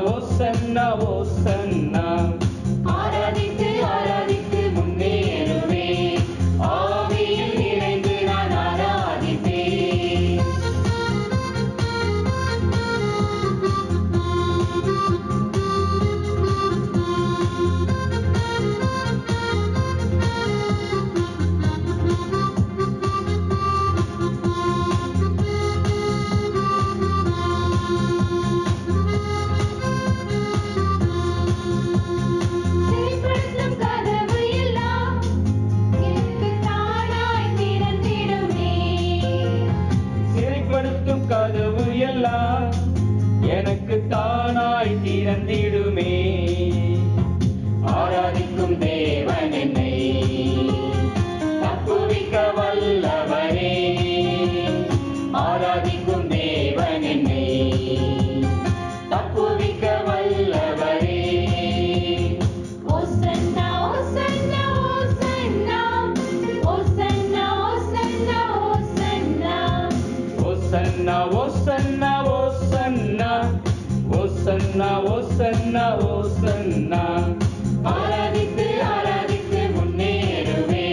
ஓசன்னா ஓசன்னா ஆராதித்து ஆராதித்து முன்னேறுவே ஆவியில் நிறைந்து நான் ஆராதிப்பேன். கதவு எல்லாம் எனக்கு தானாய் திறந்திடுமே. ஆராதிக்கும் தேவன் என்னை தப்புவிக்க வல்லவரே. ஆராதிக்கும் தேவன் என்னை தப்புவிக்க வல்லவரே. ஓசன்னா ஓசன்னா ஓசன்னா ஓசன்னா ஓசன்னா ஓசன்னா ஓசன்னா ஓசன்னா ஓசன்னா ஓசன்னா ஓசன்னா ஆராதித்து ஆராதித்து முன்னேறுவே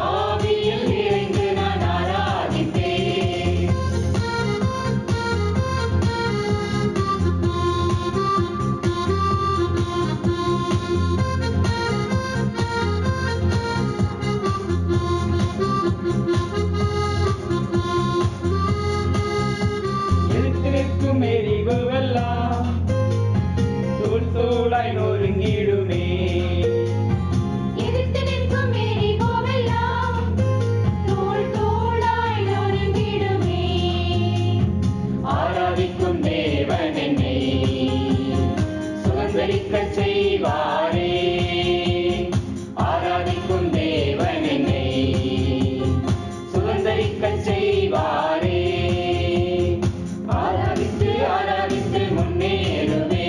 ஆவியில் நிறைந்து நான் ஆராதிப்பேன். இருக்கும் எரிவுவெல்லாம் தூள் தூளாய் நொறுங்கிடுமே. எரிக்கும் எரிவுவெல்லாம் தூள் தூளாய் நொறுங்கிடுமே. ஆராதிக்கும் தேவன் என்னை சுதந்தரிக்க செய்வாரே. ஆராதிக்கும் தேவன் என்னை சுதந்தரிக்க செய்வாரே. ஆராதித்து ஆராதித்து முன்னேறுவே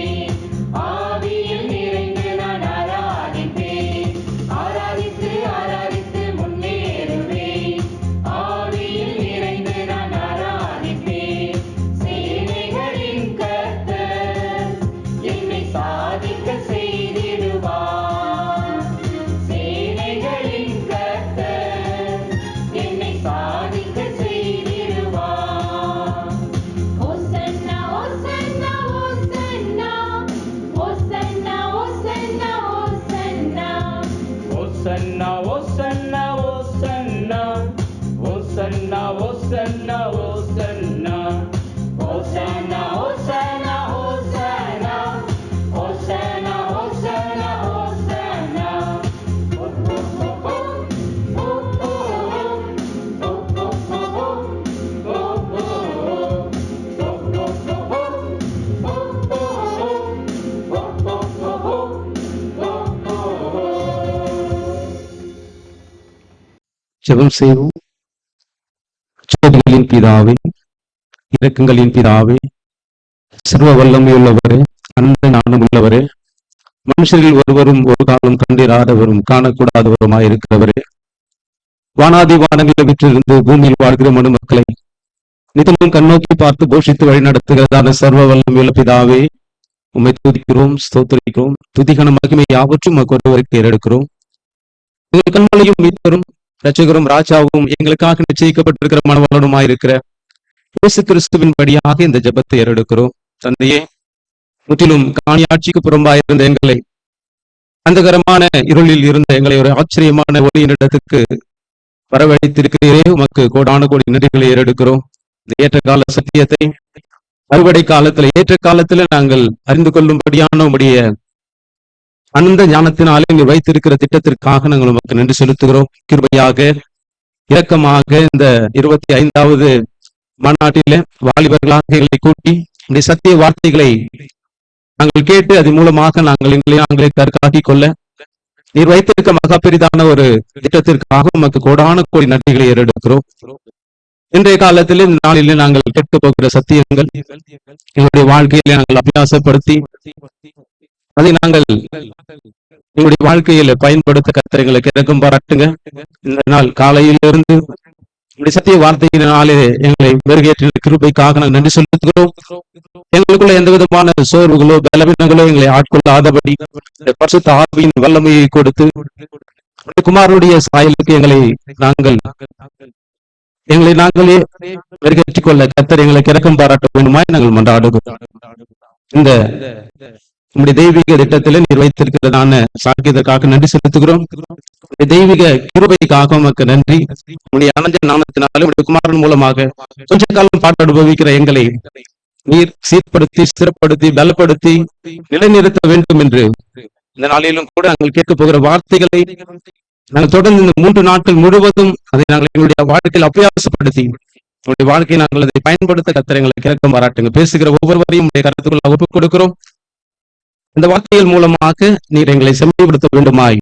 ஆவியில் நிறைந்து நான் ஆராதிப்பேன். ஆராதித்து ஆராதித்து முன்னேறுவே ஆவியில் நிறைந்து நான் ஆராதிப்பேன். சேனைகளின் கர்த்தர் என்னை சாதிக்க செய்திடுவார். சேனைகளின் கர்த்தர் என்னை சாதிக்க செய்திடுவார். ஓசன்னா ஓசன்னா ஓசன்னா ஓசன்னா ஓசன்னா ஓசன்னா ஓசன்னா ஓசன்னா ஓசன்னா ஓசன்னா ஓசன்னா ஓசன்னா ஓசன்னா ஓசன்னா ஓசன்னா ஓசன்னா ஓசன்னா ஜெபம் செய்வோம். ஜோதிகளின் பிதாவே, இரக்கங்களின் பிதாவே, சர்வ வல்லமையுள்ளவரே, அன்பு ஞானம் உள்ளவரே, மனுஷரில் ஒருவரும் ஒரு காலம் கண்டிராதவரும் காணக்கூடாதவருமாய் இருக்கிறவரே, வானாதி வானங்களை விற்றிருந்து பூமியில் வாழ்கிற மனு மக்களை நிதமும் கண்ணோக்கி பார்த்து போஷித்து வழிநடத்துகிறதான சர்வ வல்லமையுள்ள பிதாவே, உம்மை துதிக்கிறோம், ஸ்தோத்திரிக்கிறோம். துதிகன மகிமை யாவற்றும் ஒருவருக்கு ஏறெடுக்கிறோம். எங்கள் கண்மலையும் மீட்பரும் இரட்சகரும் ராஜாவும் எங்களுக்காக நிச்சயிக்கப்பட்டிருக்கிற மனவளனுமாயிருக்கிற இயேசு கிறிஸ்துவின் படியாக இந்த ஜெபத்தை ஏறெடுக்கிறோம். தந்தையே, முற்றிலும் காணியாட்சிக்கு புறம்பாயிருந்த எங்களை, அந்தகரமான இருளில் இருந்த எங்களை ஒரு ஆச்சரியமான ஒளியினிடத்துக்கு வரவழைத்திருக்கிறீரே. உமக்கு கோடான கோடி நன்றிகளை ஏறெடுக்கிறோம். இந்த ஏற்ற கால சத்தியத்தை அறுவடை காலத்துல ஏற்ற காலத்துல நாங்கள் அறிந்து கொள்ளும்படியான உடைய அந்த ஞானத்தினாலே நீ வைத்திருக்கிற திட்டத்திற்காக நாங்கள் உமக்கு நன்றி செலுத்துகிறோம். கிருபையாக இரக்கமாக இந்த 25வது மாநாட்டில வாலிபர்களாக எங்களை கூட்டி இந்த சத்திய வார்த்தைகளை நாங்கள் கேட்டு அதன் மூலமாக நாங்கள் நாங்களே தற்காட்டிக் கொள்ள நீர் வைத்திருக்க மகா பெரிதான ஒரு திட்டத்திற்காக உமக்கு கோடான கோடி நன்றிகளை ஏறெடுக்கிறோம். இன்றைய காலத்திலே நாளிலே நாங்கள் கேட்க போகிற சத்தியங்கள் எங்களுடைய வாழ்க்கையில நாங்கள் அபியாசப்படுத்தி அதை நாங்கள் எங்களுடைய வாழ்க்கையில பயன்படுத்த கர்த்தர் எங்களுக்கு இறக்கம் பாராட்டுங்க. இந்த நாள் காலையிலிருந்து உங்களுடைய சத்திய வார்த்தையினாலே எங்களை மெருகேற்றின கிருபைக்காக நாங்கள் நன்றி செலுத்துகிறோம். எங்களுக்குள்ள எந்த விதமான சோர்வுகளோ பலவீனங்களோ எங்களை ஆட்கொள்ளாதபடி பரிசுத்த ஆவியின் வல்லமையை கொடுத்து குமாரனுடைய சாயலுக்கு எங்களை நாங்களே மெருகேற்றிக் கொள்ள கர்த்தர் எங்களை இரக்கம் பாராட்ட வேண்டுமாய் நாங்கள் மன்றாடுகிறோம். இந்த நம்முடைய தெய்வீக திட்டத்திலே நீர் வைத்திருக்கிறதான சாக்கியதற்காக நன்றி செலுத்துகிறோம். தெய்வீக கிருபைக்காக உமக்கு நன்றி. உங்களுடைய அனந்த நாமத்தினாலும் உங்களுடைய குமாரன் மூலமாக கொஞ்ச காலம் பாட்டு அனுபவிக்கிற எங்களை நீர் சீர்படுத்தி ஸ்திரப்படுத்தி பலப்படுத்தி நிலைநிறுத்த வேண்டும் என்று இந்த நாளிலும் கூட நாங்கள் கேட்க போகிற வார்த்தைகளை நாங்கள் தொடர்ந்து இந்த 3 நாட்கள் முழுவதும் அதை நாங்கள் எங்களுடைய வாழ்க்கையில் அபியாசப்படுத்தி உங்களுடைய வாழ்க்கையை நாங்கள் அதை பயன்படுத்த கர்த்தர் எங்களை இரக்கம் பாராட்டுங்க. பேசுகிற ஒவ்வொருவரையும் உடைய கருத்துக்களை ஒப்புக் கொடுக்கிறோம். இந்த வார்த்தைகள் மூலமாக நீர் எங்களை செம்மைப்படுத்த வேண்டுமாய்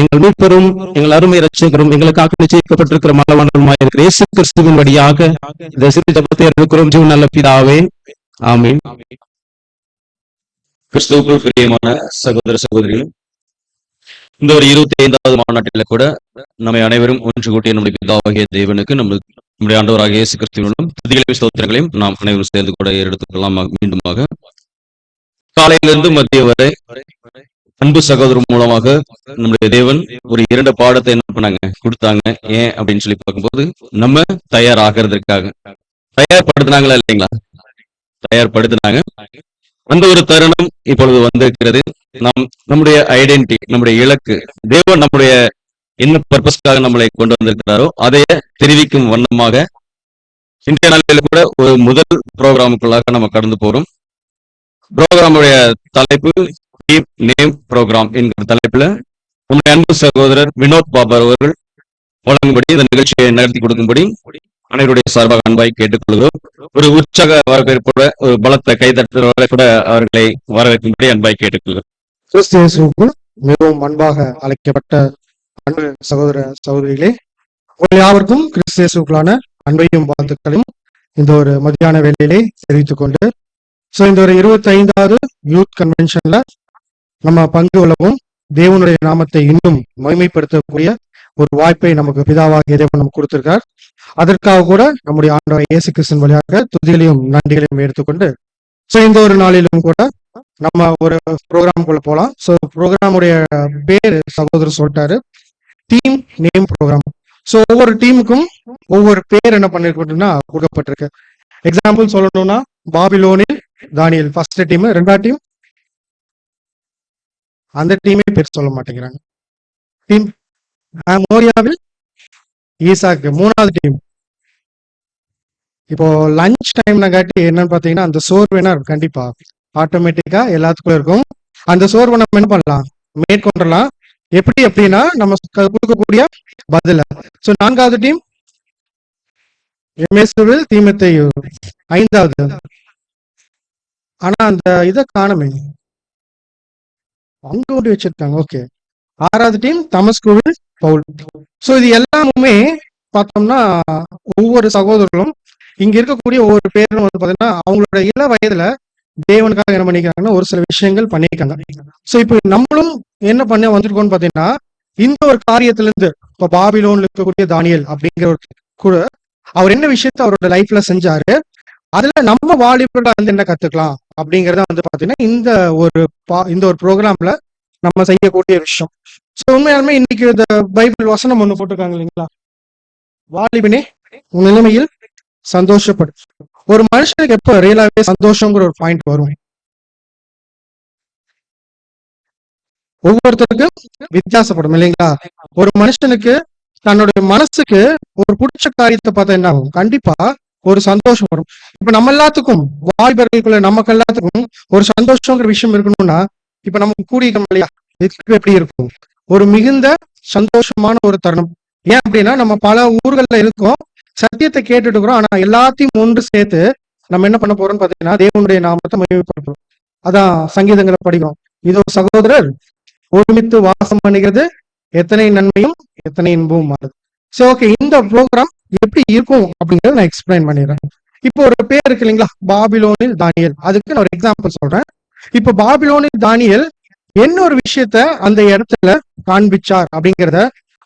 எங்கள் மீட்பரும் எங்கள் அருமை இரட்சகரும் எங்களுக்காக நிச்சயிக்கப்பட்டிருக்கிற மலவானருமாய் இருக்கிற இயேசு கிறிஸ்துவின் வழியாக இந்த சிறு ஜெபத்தை எடுக்கிறோம். ஜீவன் நல்ல பிதாவே, ஆமென். கிறிஸ்துவுக்குள் பிரியமான சகோதர சகோதரிகள், இந்த ஒரு 25வது மாநாட்டில கூட நம்மை அனைவரும் ஒன்று கூட்டிய நம்முடைய பிதாவாகிய தேவனுக்கு நம்முடைய ஆண்டவராகிய இயேசு கிறிஸ்துவினும் துதிகளையும் ஸ்தோத்திரங்களையும் நாம் அனைவரும் சேர்ந்து கூட எடுத்துக்கொள்ளலாம். மீண்டுமாக காலையிலிருந்து மதியம் வரை அன்பு சகோதரர் மூலமாக நம்முடைய தேவன் ஒரு 2 பாடத்தை என்ன பண்ணாங்க கொடுத்தாங்க. ஏன் அப்படின்னு சொல்லி பார்க்கும்போது நம்ம தயாராகிறதுக்காக தயார்படுத்தினாங்களா இல்லைங்களா? தயார்படுத்தினாங்க. அந்த ஒரு தருணம் இப்பொழுது வந்திருக்கிறது. நம்முடைய ஐடென்டிட்டி, நம்முடைய இலக்கு, தேவன் நம்முடைய என்ன பர்பஸ்க்காக நம்மளை கொண்டு வந்திருக்கிறாரோ அதையே தெரிவிக்கும் வண்ணமாக இன்றைய நாளில் கூட ஒரு முதல் ப்ரோக்ராமுக்குள்ளாக நம்ம கடந்து போறோம். புரோகிராமுடைய தலைப்பு கீப் நேம் ப்ரோக்ராம் என்கிற தலைப்புல நம்முடைய அன்பு சகோதரர் வினோத் பாபர் அவர்கள் வழங்கும்படி இந்த நிகழ்ச்சியை நடத்தி கொடுக்கும்படி அனைவருடைய சார்பாக அன்பாய் கேட்டுக்கொள்கிறோம். ஒரு உற்சாக வரவேற்போட ஒரு பலத்த கைதட்டலோட கூட அவர்களை வரவேற்கும்படி அன்பாய் கேட்டுக்கொள்கிறோம். கிறிஸ்துவுக்குள் மிகவும் அன்பாக அழைக்கப்பட்ட அன்பு சகோதர சகோதரிகளே, உங்கள் யாவருக்கும் கிறிஸ்துவுக்குள்ளான அன்பையும் வாழ்த்துக்களையும் இந்த ஒரு மதியான வேளையிலே தெரிவித்துக் கொண்டு இந்த ஒரு 25வது யூத் கன்வென்ஷன்ல நம்ம பங்கு கொள்ளவும் தேவனுடைய நாமத்தை இன்னும் மகிமைப்படுத்தக்கூடிய ஒரு வாய்ப்பை நமக்கு பிதாவாகிய தேவன் நமக்கு கொடுத்திருக்கார். அதற்காக கூட நம்முடைய ஆண்டவர் இயேசு கிறிஸ்துவின் வழியாக துதிகளையும் நன்றிகளையும் எடுத்துக்கொண்டு இந்த ஒரு நாளிலும் கூட நம்ம ஒரு ப்ரோக்ராம்குள்ள போகலாம். ப்ரோக்ராமுடைய பேரு சகோதரர் சொல்லிட்டாரு, டீம் நேம் ப்ரோக்ராம். ஒவ்வொரு டீமுக்கும் ஒவ்வொரு பேர் என்ன பண்ணிருக்கோம்னா கொடுக்கப்பட்டிருக்கு. எக்ஸாம்பிள் சொல்லணும்னா பாபிலோனில் தானியல் ஃபர்ஸ்ட் டீம், 2வது டீம் அந்த டீமே பேர் சொல்ல மாட்டேங்கிறாங்க. டீம் மோரியாவில் ஈசாக்கு 3வது டீம். இப்போ லஞ்ச் டைம்ல காட்டி என்னன்னு பாத்தீங்கன்னா அந்த சோர்வு கண்டிப்பா ஆட்டோமேட்டிக்கா எல்லாத்துக்கும் இருக்கும். அந்த சோர்வை நம்ம என்ன பண்ணலாம், மேற்கொண்டலாம். எப்படி அப்படின்னா நம்ம கொடுக்கக்கூடிய பதில. 4வது டீம் எமேசுவில் தீமோத்தேயு 5வது. ஆனா அந்த இதை காணுமே, அங்க ஓடி வச்சிருக்காங்க. ஓகே, 6வது டீம் தமஸ்குவில் பவுல். இது எல்லாமே பார்த்தோம்னா ஒவ்வொரு சகோதரர்களும் இங்க இருக்கக்கூடிய ஒவ்வொரு பேரும் பாத்தீங்கன்னா அவங்களோட இள வயதுல தேவனுக்காக என்ன பண்ணிக்கிறாங்கன்னா ஒரு சில விஷயங்கள் பண்ணியிருக்காங்க. இப்ப நம்மளும் என்ன பண்ண வந்திருக்கோம்னு பாத்தீங்கன்னா இந்த ஒரு காரியத்துல இருந்து இப்ப பாபிலோன்ல இருக்கக்கூடிய தானியல் அப்படிங்கிற ஒரு கூட அவர் என்ன விஷயத்த அவரோட லைஃப்ல செஞ்சாரு, அதுல நம்ம வாலிபர்கள் வந்து என்ன கத்துக்கலாம் அப்படிங்கறத பாத்தீங்கன்னா இந்த ஒரு ப்ரோக்ராம்ல நம்ம செய்யக்கூடிய விஷயம். உண்மையாலுமே இன்னைக்கு இந்த பைபிள் வசனம் ஒண்ணு போட்டிருக்காங்க இல்லைங்களா, வாலிபனே உன் நிலைமையில் சந்தோஷப்படு. ஒரு மனுஷனுக்கு எப்ப ரியலாவே சந்தோஷங்கிற ஒரு பாயிண்ட் வரும், ஒவ்வொருத்தருக்கும் வித்தியாசப்படும் இல்லைங்களா. ஒரு மனுஷனுக்கு தன்னுடைய மனசுக்கு ஒரு பிடிச்ச காரியத்தை பார்த்தா என்ன ஆகும், கண்டிப்பா ஒரு சந்தோஷம் வரும். இப்ப நம்ம எல்லாத்துக்கும் வாலிபர்களுக்குள்ள நமக்கு எல்லாத்துக்கும் ஒரு சந்தோஷங்கிற விஷயம் இருக்கணும்னா இப்ப நம்ம கூடியிருக்கோம் இல்லையா, எப்படி இருக்கும், ஒரு மிகுந்த சந்தோஷமான ஒரு தருணம். ஏன் அப்படின்னா நம்ம பல ஊர்கள்ல இருக்கோம், சத்தியத்தை கேட்டுட்டு இருக்கிறோம். ஆனா எல்லாத்தையும் ஒன்று சேர்த்து நம்ம என்ன பண்ண போறோம்னு பாத்தீங்கன்னா தேவனுடைய நாமத்தை மகிமைப்படுத்துறோம். அதான் சங்கீதங்களை படிக்கிறோம். இதோ சகோதரர் ஒருமித்து வாசம் பண்ணுகிறது எத்தனை நன்மையும் எத்தனை இன்பமும் மாறுது. ஓகே, இந்த ப்ரோக்ராம் எப்படி இருக்கும் அப்படிங்கறத நான் எக்ஸ்பிளைன் பண்ணிடுறேன். இப்போ ஒரு பேர் இருக்கு இல்லைங்களா, பாபிலோனில் தானியல். அதுக்கு நான் ஒரு எக்ஸாம்பிள் சொல்றேன். இப்ப பாபிலோனில் தானியல் என்ன ஒரு விஷயத்த அந்த இடத்துல காண்பிச்சார் அப்படிங்கிறத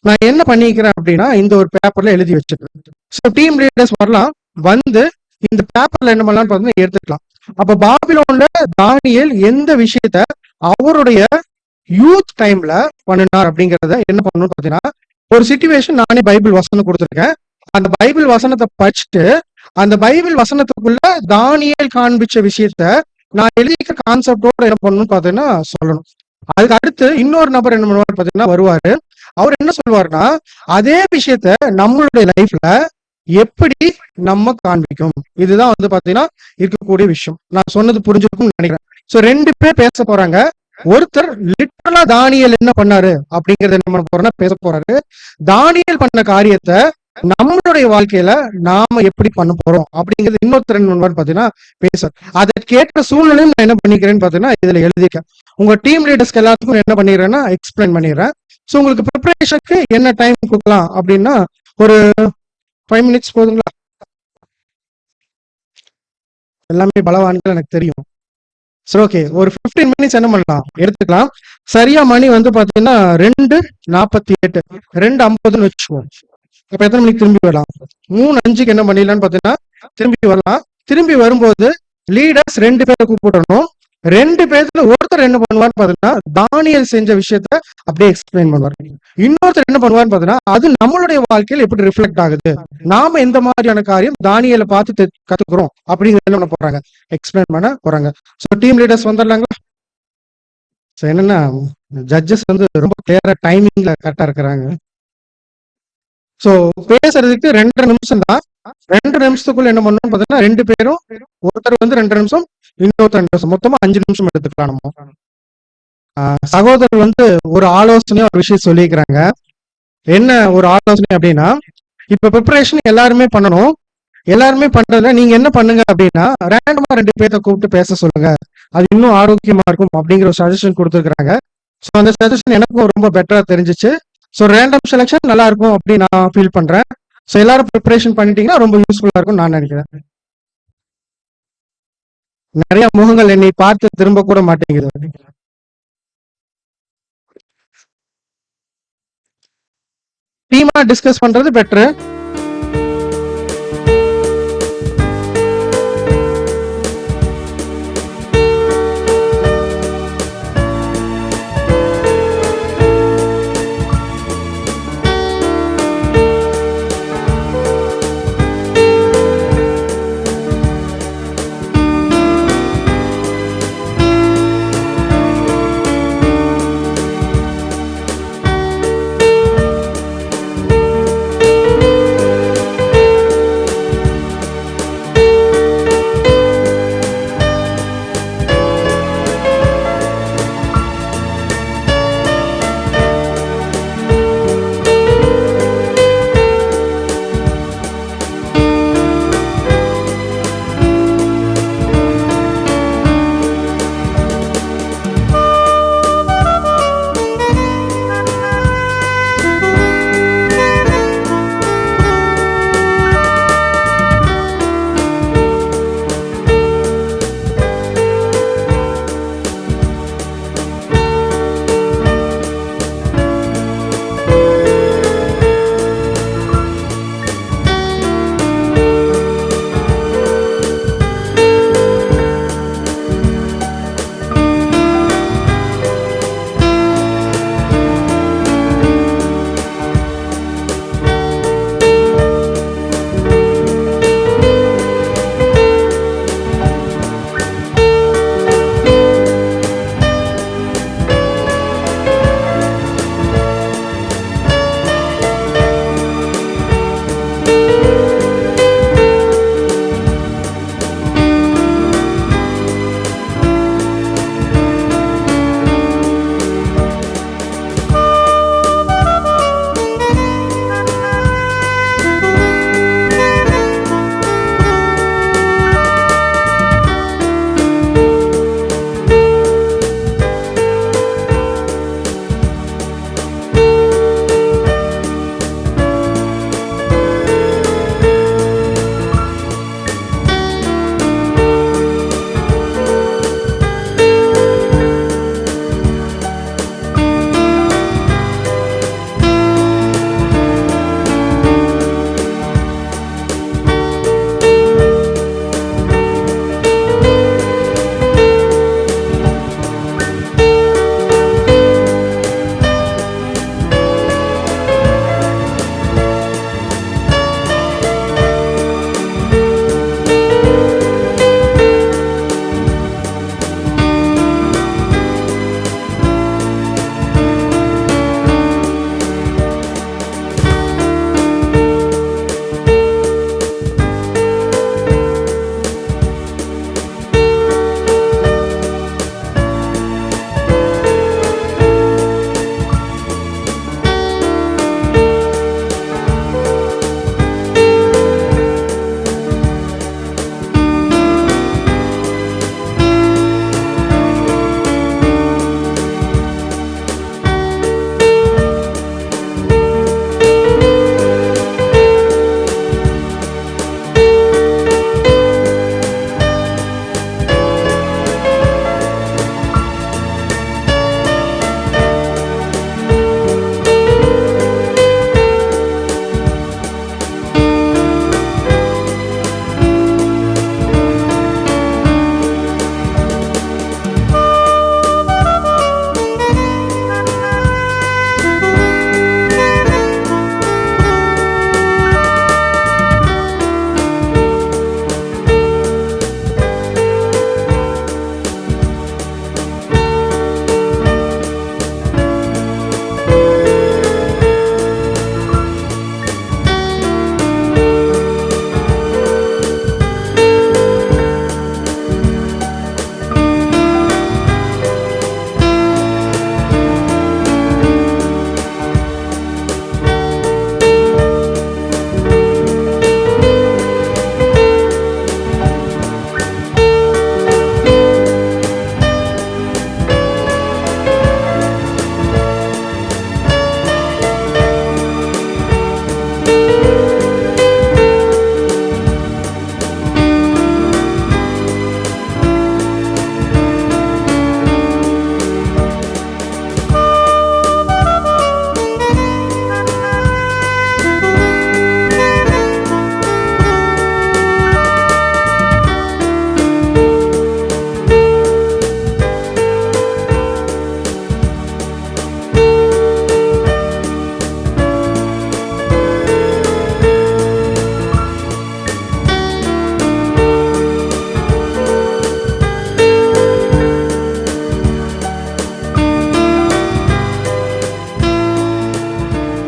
நான் என்ன பண்ணிக்கிறேன் அப்படின்னா இந்த ஒரு பேப்பர்ல எழுதி வச்சிருக்கேன். ஸோ டீம் லீடர்ஸ் வரலாம், வந்து இந்த பேப்பர்ல என்ன பண்ணலாம்னு பார்த்தீங்கன்னா எடுத்துக்கலாம். அப்ப பாபிலோன்ல தானியேல் எந்த விஷயத்த அவருடைய யூத் டைம்ல பண்ணினார் அப்படிங்கறத என்ன பண்ணணும்னு பாத்தீங்கன்னா, ஒரு சிச்சுவேஷன் நானே பைபிள் வசனம் கொடுத்துருக்கேன். அந்த பைபிள் வசனத்தை படிச்சுட்டு அந்த பைபிள் வசனத்துக்குள்ள தானியேல் காண்பிச்ச விஷயத்த நான் எழுதிக்க கான்செப்டோட என்ன பண்ணணும்னு பாத்தீங்கன்னா சொல்லணும். அதுக்கு அடுத்து இன்னொரு நபர் என்ன பண்ணுவார் பாத்தீங்கன்னா வருவாரு. அவர் என்ன சொல்லுவாருன்னா, அதே விஷயத்த நம்மளுடைய லைஃப்ல எப்படி நம்ம காண்பிக்கும், இதுதான் வந்து பாத்தீங்கன்னா இருக்கக்கூடிய விஷயம். நான் சொன்னது புரிஞ்சிருக்கும்னு நினைக்கிறேன். சோ 2 பேர் பேச போறாங்க. ஒருத்தர் லிட்டரலா தானியேல் என்ன பண்ணாரு அப்படிங்கறத என்ன பண்ண போறோம்னா பேச போறாரு. தானியேல் பண்ண காரியத்தை நம்மளுடைய வாழ்க்கையில நாம எப்படி பண்ண போறோம் அப்படிங்கிறது இன்னொருத்தர் என்ன பண்ணுவாரு பாத்தீங்கன்னா பேச. அதை கேட்ட சூழ்நிலையும் நான் என்ன பண்ணிக்கிறேன்னு பாத்தீங்கன்னா இதுல எழுதிக்க. உங்க டீம் லீடர்ஸ்க்கு எல்லாத்துக்கும் என்ன பண்ணிடுறேன்னா எக்ஸ்பிளைன் பண்ணிடுறேன். ஸோ உங்களுக்கு ப்ரிப்பரேஷனுக்கு என்ன டைம் கொடுக்கலாம் அப்படின்னா ஒரு 5 மினிட்ஸ் போதுங்களா? எல்லாமே பலவான்கள் எனக்கு தெரியும். சரி, ஓகே, ஒரு 15 மினிட்ஸ் என்ன பண்ணலாம் எடுத்துக்கலாம். சரியா மணி வந்து பாத்தீங்கன்னா 2:48 2:50 வச்சுக்குவோம். அப்ப எத்தனை மணிக்கு திரும்பி வரலாம்? 3:05 என்ன பண்ணிடலாம்னு பாத்தீங்கன்னா திரும்பி வரலாம். திரும்பி வரும்போது லீடர்ஸ் 2 பேரை கூப்பிடணும். 2 பேர்ல ஒருத்தர் என்ன பண்ணுவார்னு பாத்தீங்கன்னா தானியேல் செஞ்ச விஷயத்த அப்படியே எக்ஸ்பிளைன் பண்ணுவார். இன்னொருத்தர் என்ன பண்ணுவார்னு பாத்தீங்கன்னா அது நம்மளுடைய வாழ்க்கையில் எப்படி ரிஃப்ளெக்ட் ஆகுது, நாம எந்த மாதிரியான காரியம் தானியேலை பார்த்து கத்துக்கிறோம் அப்படிங்கிறது என்ன பண்ண போறாங்க எக்ஸ்பிளைன் பண்ண போறாங்க. ஸோ டீம் லீடர்ஸ் வந்துடலாங்களா? ஸோ என்னன்னா ஜட்ஜஸ் வந்து ரொம்ப கிளியரா டைமிங்ல கரெக்டா இருக்கிறாங்க. ஸோ பேசுறதுக்கு 2.5 நிமிஷம் தான். 2 நிமிஷத்துக்குள்ள என்ன பண்ணணும்னு பாத்தீங்கன்னா 2 பேரும் ஒருத்தர் வந்து 2 நிமிஷம், இன்னொருத்தர் 2 நிமிஷம், மொத்தமா 5 நிமிஷம் எடுத்துக்கலாம். நம்ம சகோதரர் வந்து ஒரு ஆலோசனையா ஒரு விஷயம் சொல்லிக்கிறாங்க. என்ன ஒரு ஆலோசனை அப்படின்னா, இப்ப ப்ரிப்பரேஷன் எல்லாருமே பண்ணணும். எல்லாருமே பண்றதுல நீங்க என்ன பண்ணுங்க அப்படின்னா ரேண்டமா 2 பேர்த்த கூப்பிட்டு பேச சொல்லுங்க, அது இன்னும் ஆரோக்கியமா இருக்கும் அப்படிங்கிற ஒரு சஜஷன் கொடுத்துருக்காங்க. ஸோ அந்த சஜஷன் எனக்கும் ரொம்ப பெட்டரா தெரிஞ்சிச்சு. ஸோ ரேண்டம் செலெக்ஷன் நல்லா இருக்கும் அப்படின்னு நான் ஃபீல் பண்றேன். ஸோ எல்லாரும் ப்ரிப்பரேஷன் பண்ணிட்டீங்கன்னா ரொம்ப யூஸ்ஃபுல்லா இருக்கும் நான் நினைக்கிறேன். நிறைய முகங்கள் என்னை பார்த்து திரும்ப கூட மாட்டேங்குது. டீமா டிஸ்கஸ் பண்றது பெட்டர்.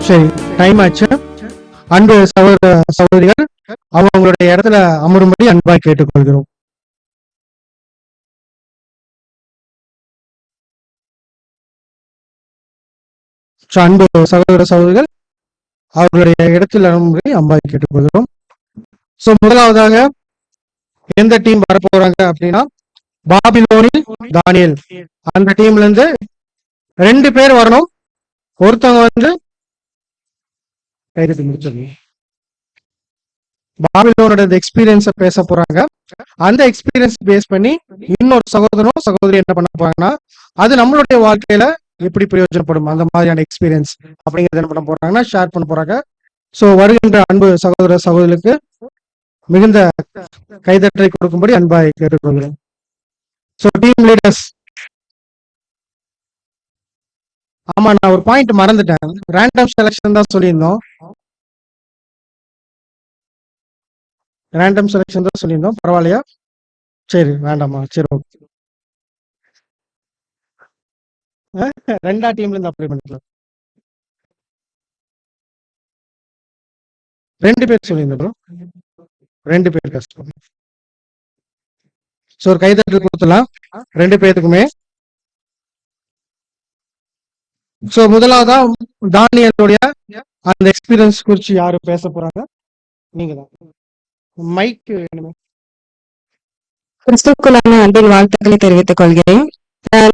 சரி, டைம் ஆச்சு. அன்பு சகோதர சகோதரிகள் அவங்களுடைய இடத்துல அமரும்படி அன்பாய் கேட்டுக்கொள்கிறோம். அன்பு சகோதர சகோதரிகள் அவர்களுடைய இடத்தில் அமரும்படி அன்பாய் கேட்டுக்கொள்கிறோம். சோ முதலாவதாக எந்த டீம் வரப்போறாங்க அப்படின்னா பாபிலோனில் தானியேல். அந்த டீம்ல இருந்து 2 பேர் வரணும். ஒருத்தவங்க வந்து கைது முடிச்சிருங்க. பாபிலோனோட எக்ஸ்பீரியன்ஸ பேச போறாங்க. அந்த எக்ஸ்பீரியன்ஸ் பேஸ் பண்ணி இன்னொரு சகோதரனும் சகோதரி என்ன பண்ண போறாங்கன்னா அது நம்மளுடைய வாழ்க்கையில எப்படி பிரயோஜனப்படும் அந்த மாதிரியான எக்ஸ்பீரியன்ஸ் அப்படிங்கறத என்ன பண்ண போறாங்கன்னா ஷேர் பண்ண போறாங்க. சோ வருகின்ற அன்பு சகோதர சகோதரிகளுக்கு மிகுந்த கைதட்டலை கொடுக்கும்படி அன்பாய் கேட்டுக்கொள்கிறேன். So team leaders. ஆமா, நான் ஒரு பாயிண்ட் மறந்துட்டேன். ரேண்டம் செலக்ஷன் தான் சொல்லியிருந்தோம். ரேண்டம் செலக்ஷன் தான் சொல்லியிருந்தோம். பரவாயில்லையா? சரி, வேண்டாமா? சரி, ஓகே. 2 டீம்ல இருந்து அப்ளை பண்ணிக்கலாம். 2 பேர் சொல்லியிருந்தோம் ப்ரோ. 2 பேர் கஷ்டம். சோ ஒரு கைதட்டல் கொடுத்துலாம் 2 பேருக்குமே. சோ முதலாவதா தானியேலுடைய அந்த எக்ஸ்பீரியன்ஸ் குறித்து யாரு பேச போறாங்க? நீங்க தான். மைக் வேணுமே. கிறிஸ்துக்குள்ளான அன்பின் வாழ்த்துக்களை தெரிவித்துக் கொள்கிறேன்.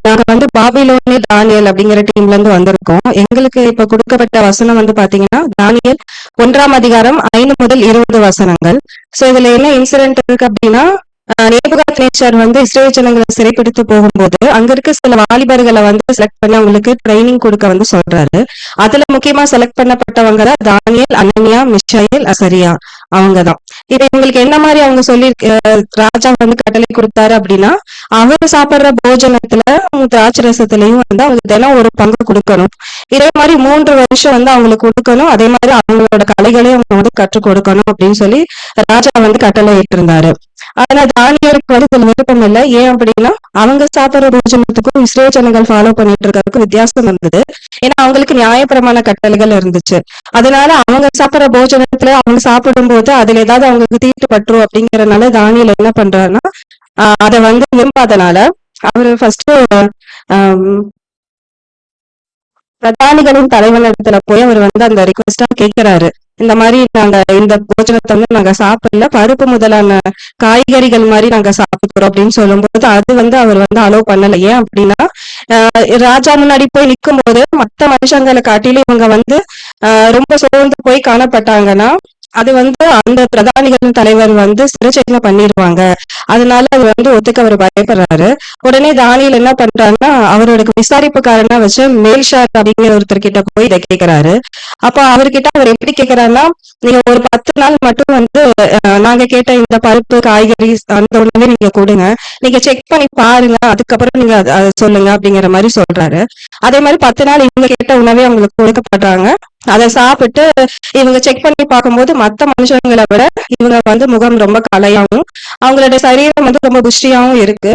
நாங்க வந்து பாபிலோனி தானியேல் அப்படிங்கிற டீம்ல இருந்து வந்திருக்கோம். எங்களுக்கு இப்ப கொடுக்கப்பட்ட வசனம் வந்து பாத்தீங்கன்னா தானியேல் 1ஆம் அதிகாரம் 5 முதல் 20 வசனங்கள். சோ இதுல என்ன இன்சிடென்ட் இருக்கு அப்படின்னா நேபுகாத்நேச்சர் வந்து இஸ்ரேல் ஜனங்களை சிறைப்பிடித்து போகும்போது அங்க இருக்க சில வாலிபர்களை வந்து செலக்ட் பண்ணி அவங்களுக்கு ட்ரைனிங் கொடுக்க வந்து சொல்றாரு. அதுல முக்கியமா செலக்ட் பண்ணப்பட்டவங்க தான் தானியேல், அனனியா, மிஷாயேல், அசரியா அவங்கதான். இப்ப இவங்களுக்கு என்ன மாதிரி அவங்க சொல்லி ராஜா வந்து கட்டளை கொடுத்தாரு அப்படின்னா அவர் சாப்பிடுற போஜனத்துல திராட்சை ரசத்திலையும் வந்து அவங்க தினம் ஒரு பங்கு கொடுக்கணும். இதே மாதிரி 3 வருஷம் வந்து அவங்களுக்கு கொடுக்கணும். அதே மாதிரி அவங்களோட கலைகளையும் அவங்க வந்து கற்றுக் கொடுக்கணும் அப்படின்னு சொல்லி ராஜா வந்து கட்டளை இட்டிருந்தாரு. ஆனா தானியேலுக்கு வந்து இதுல விருப்பம் இல்லை. ஏன் அப்படின்னா அவங்க சாப்பிடுற போஜனத்துக்கும் இஸ்ரேல் ஜனங்கள் ஃபாலோ பண்ணிட்டு இருக்கிறதுக்கும் வித்தியாசம் இருந்தது. ஏன்னா அவங்களுக்கு நியாயப்பிரமாண கட்டளைகள் இருந்துச்சு. அதனால அவங்க சாப்பிடுற போஜனத்துல அவங்க சாப்பிடும் போது அதுல ஏதாவது அவங்களுக்கு தீட்டு பற்றும் அப்படிங்கறதுனால தானியேல் என்ன பண்றாருன்னா அதை வந்து விரும்பாதனால அவரு ஃபர்ஸ்ட் பிரதானிகளின் தலைவனிடத்துல போய் அவர் வந்து அந்த ரிக்வெஸ்டா கேட்கிறாரு. இந்த மாதிரி நாங்க இந்த போஜனத்தை வந்து நாங்க சாப்பிடல, பருப்பு முதலான காய்கறிகள் மாதிரி நாங்க சாப்பிடுறோம் அப்படின்னு சொல்லும்போது அது வந்து அவர் வந்து அலோவ் பண்ணல. ஏன் அப்படின்னா ராஜா முன்னாடி போய் நிற்கும் போது மத்த மனுஷங்களை காட்டிலும் இவங்க வந்து ரொம்ப சோர்ந்து போய் காணப்பட்டாங்கன்னா அது வந்து அந்த பிரதானிகளின் தலைவர் வந்து சிறைச்சேதம் பண்ணிடுவாங்க. அதனால அது வந்து ஒத்துக்க அவர் பயப்படுறாரு. உடனே தானியேல் என்ன பண்றாருன்னா அவரோட விசாரிப்புக்காரனா வச்சு மேல்ஷார் அப்படிங்கிற ஒருத்தர் கிட்ட போய் இதை கேட்கிறாரு. அப்ப அவர்கிட்ட அவர் எப்படி கேட்கிறாருன்னா நீங்க ஒரு 10 நாள் மட்டும் வந்து நாங்க கேட்ட இந்த பருப்பு காய்கறி அந்த உணவே நீங்க கொடுங்க, நீங்க செக் பண்ணி பாருங்க, அதுக்கப்புறம் நீங்க அதை சொல்லுங்க அப்படிங்கிற மாதிரி சொல்றாரு. அதே மாதிரி 10 நாள் இவங்க கேட்ட உணவே அவங்களுக்கு கொடுக்கப்படுறாங்க. அதை சாப்பிட்டு இவங்க செக் பண்ணி பார்க்கும்போது மத்த மனுஷங்களை விட இவங்க வந்து முகம் ரொம்ப கலையாவும் அவங்களோட சரீரம் வந்து ரொம்ப புஷ்டியாவும் இருக்கு.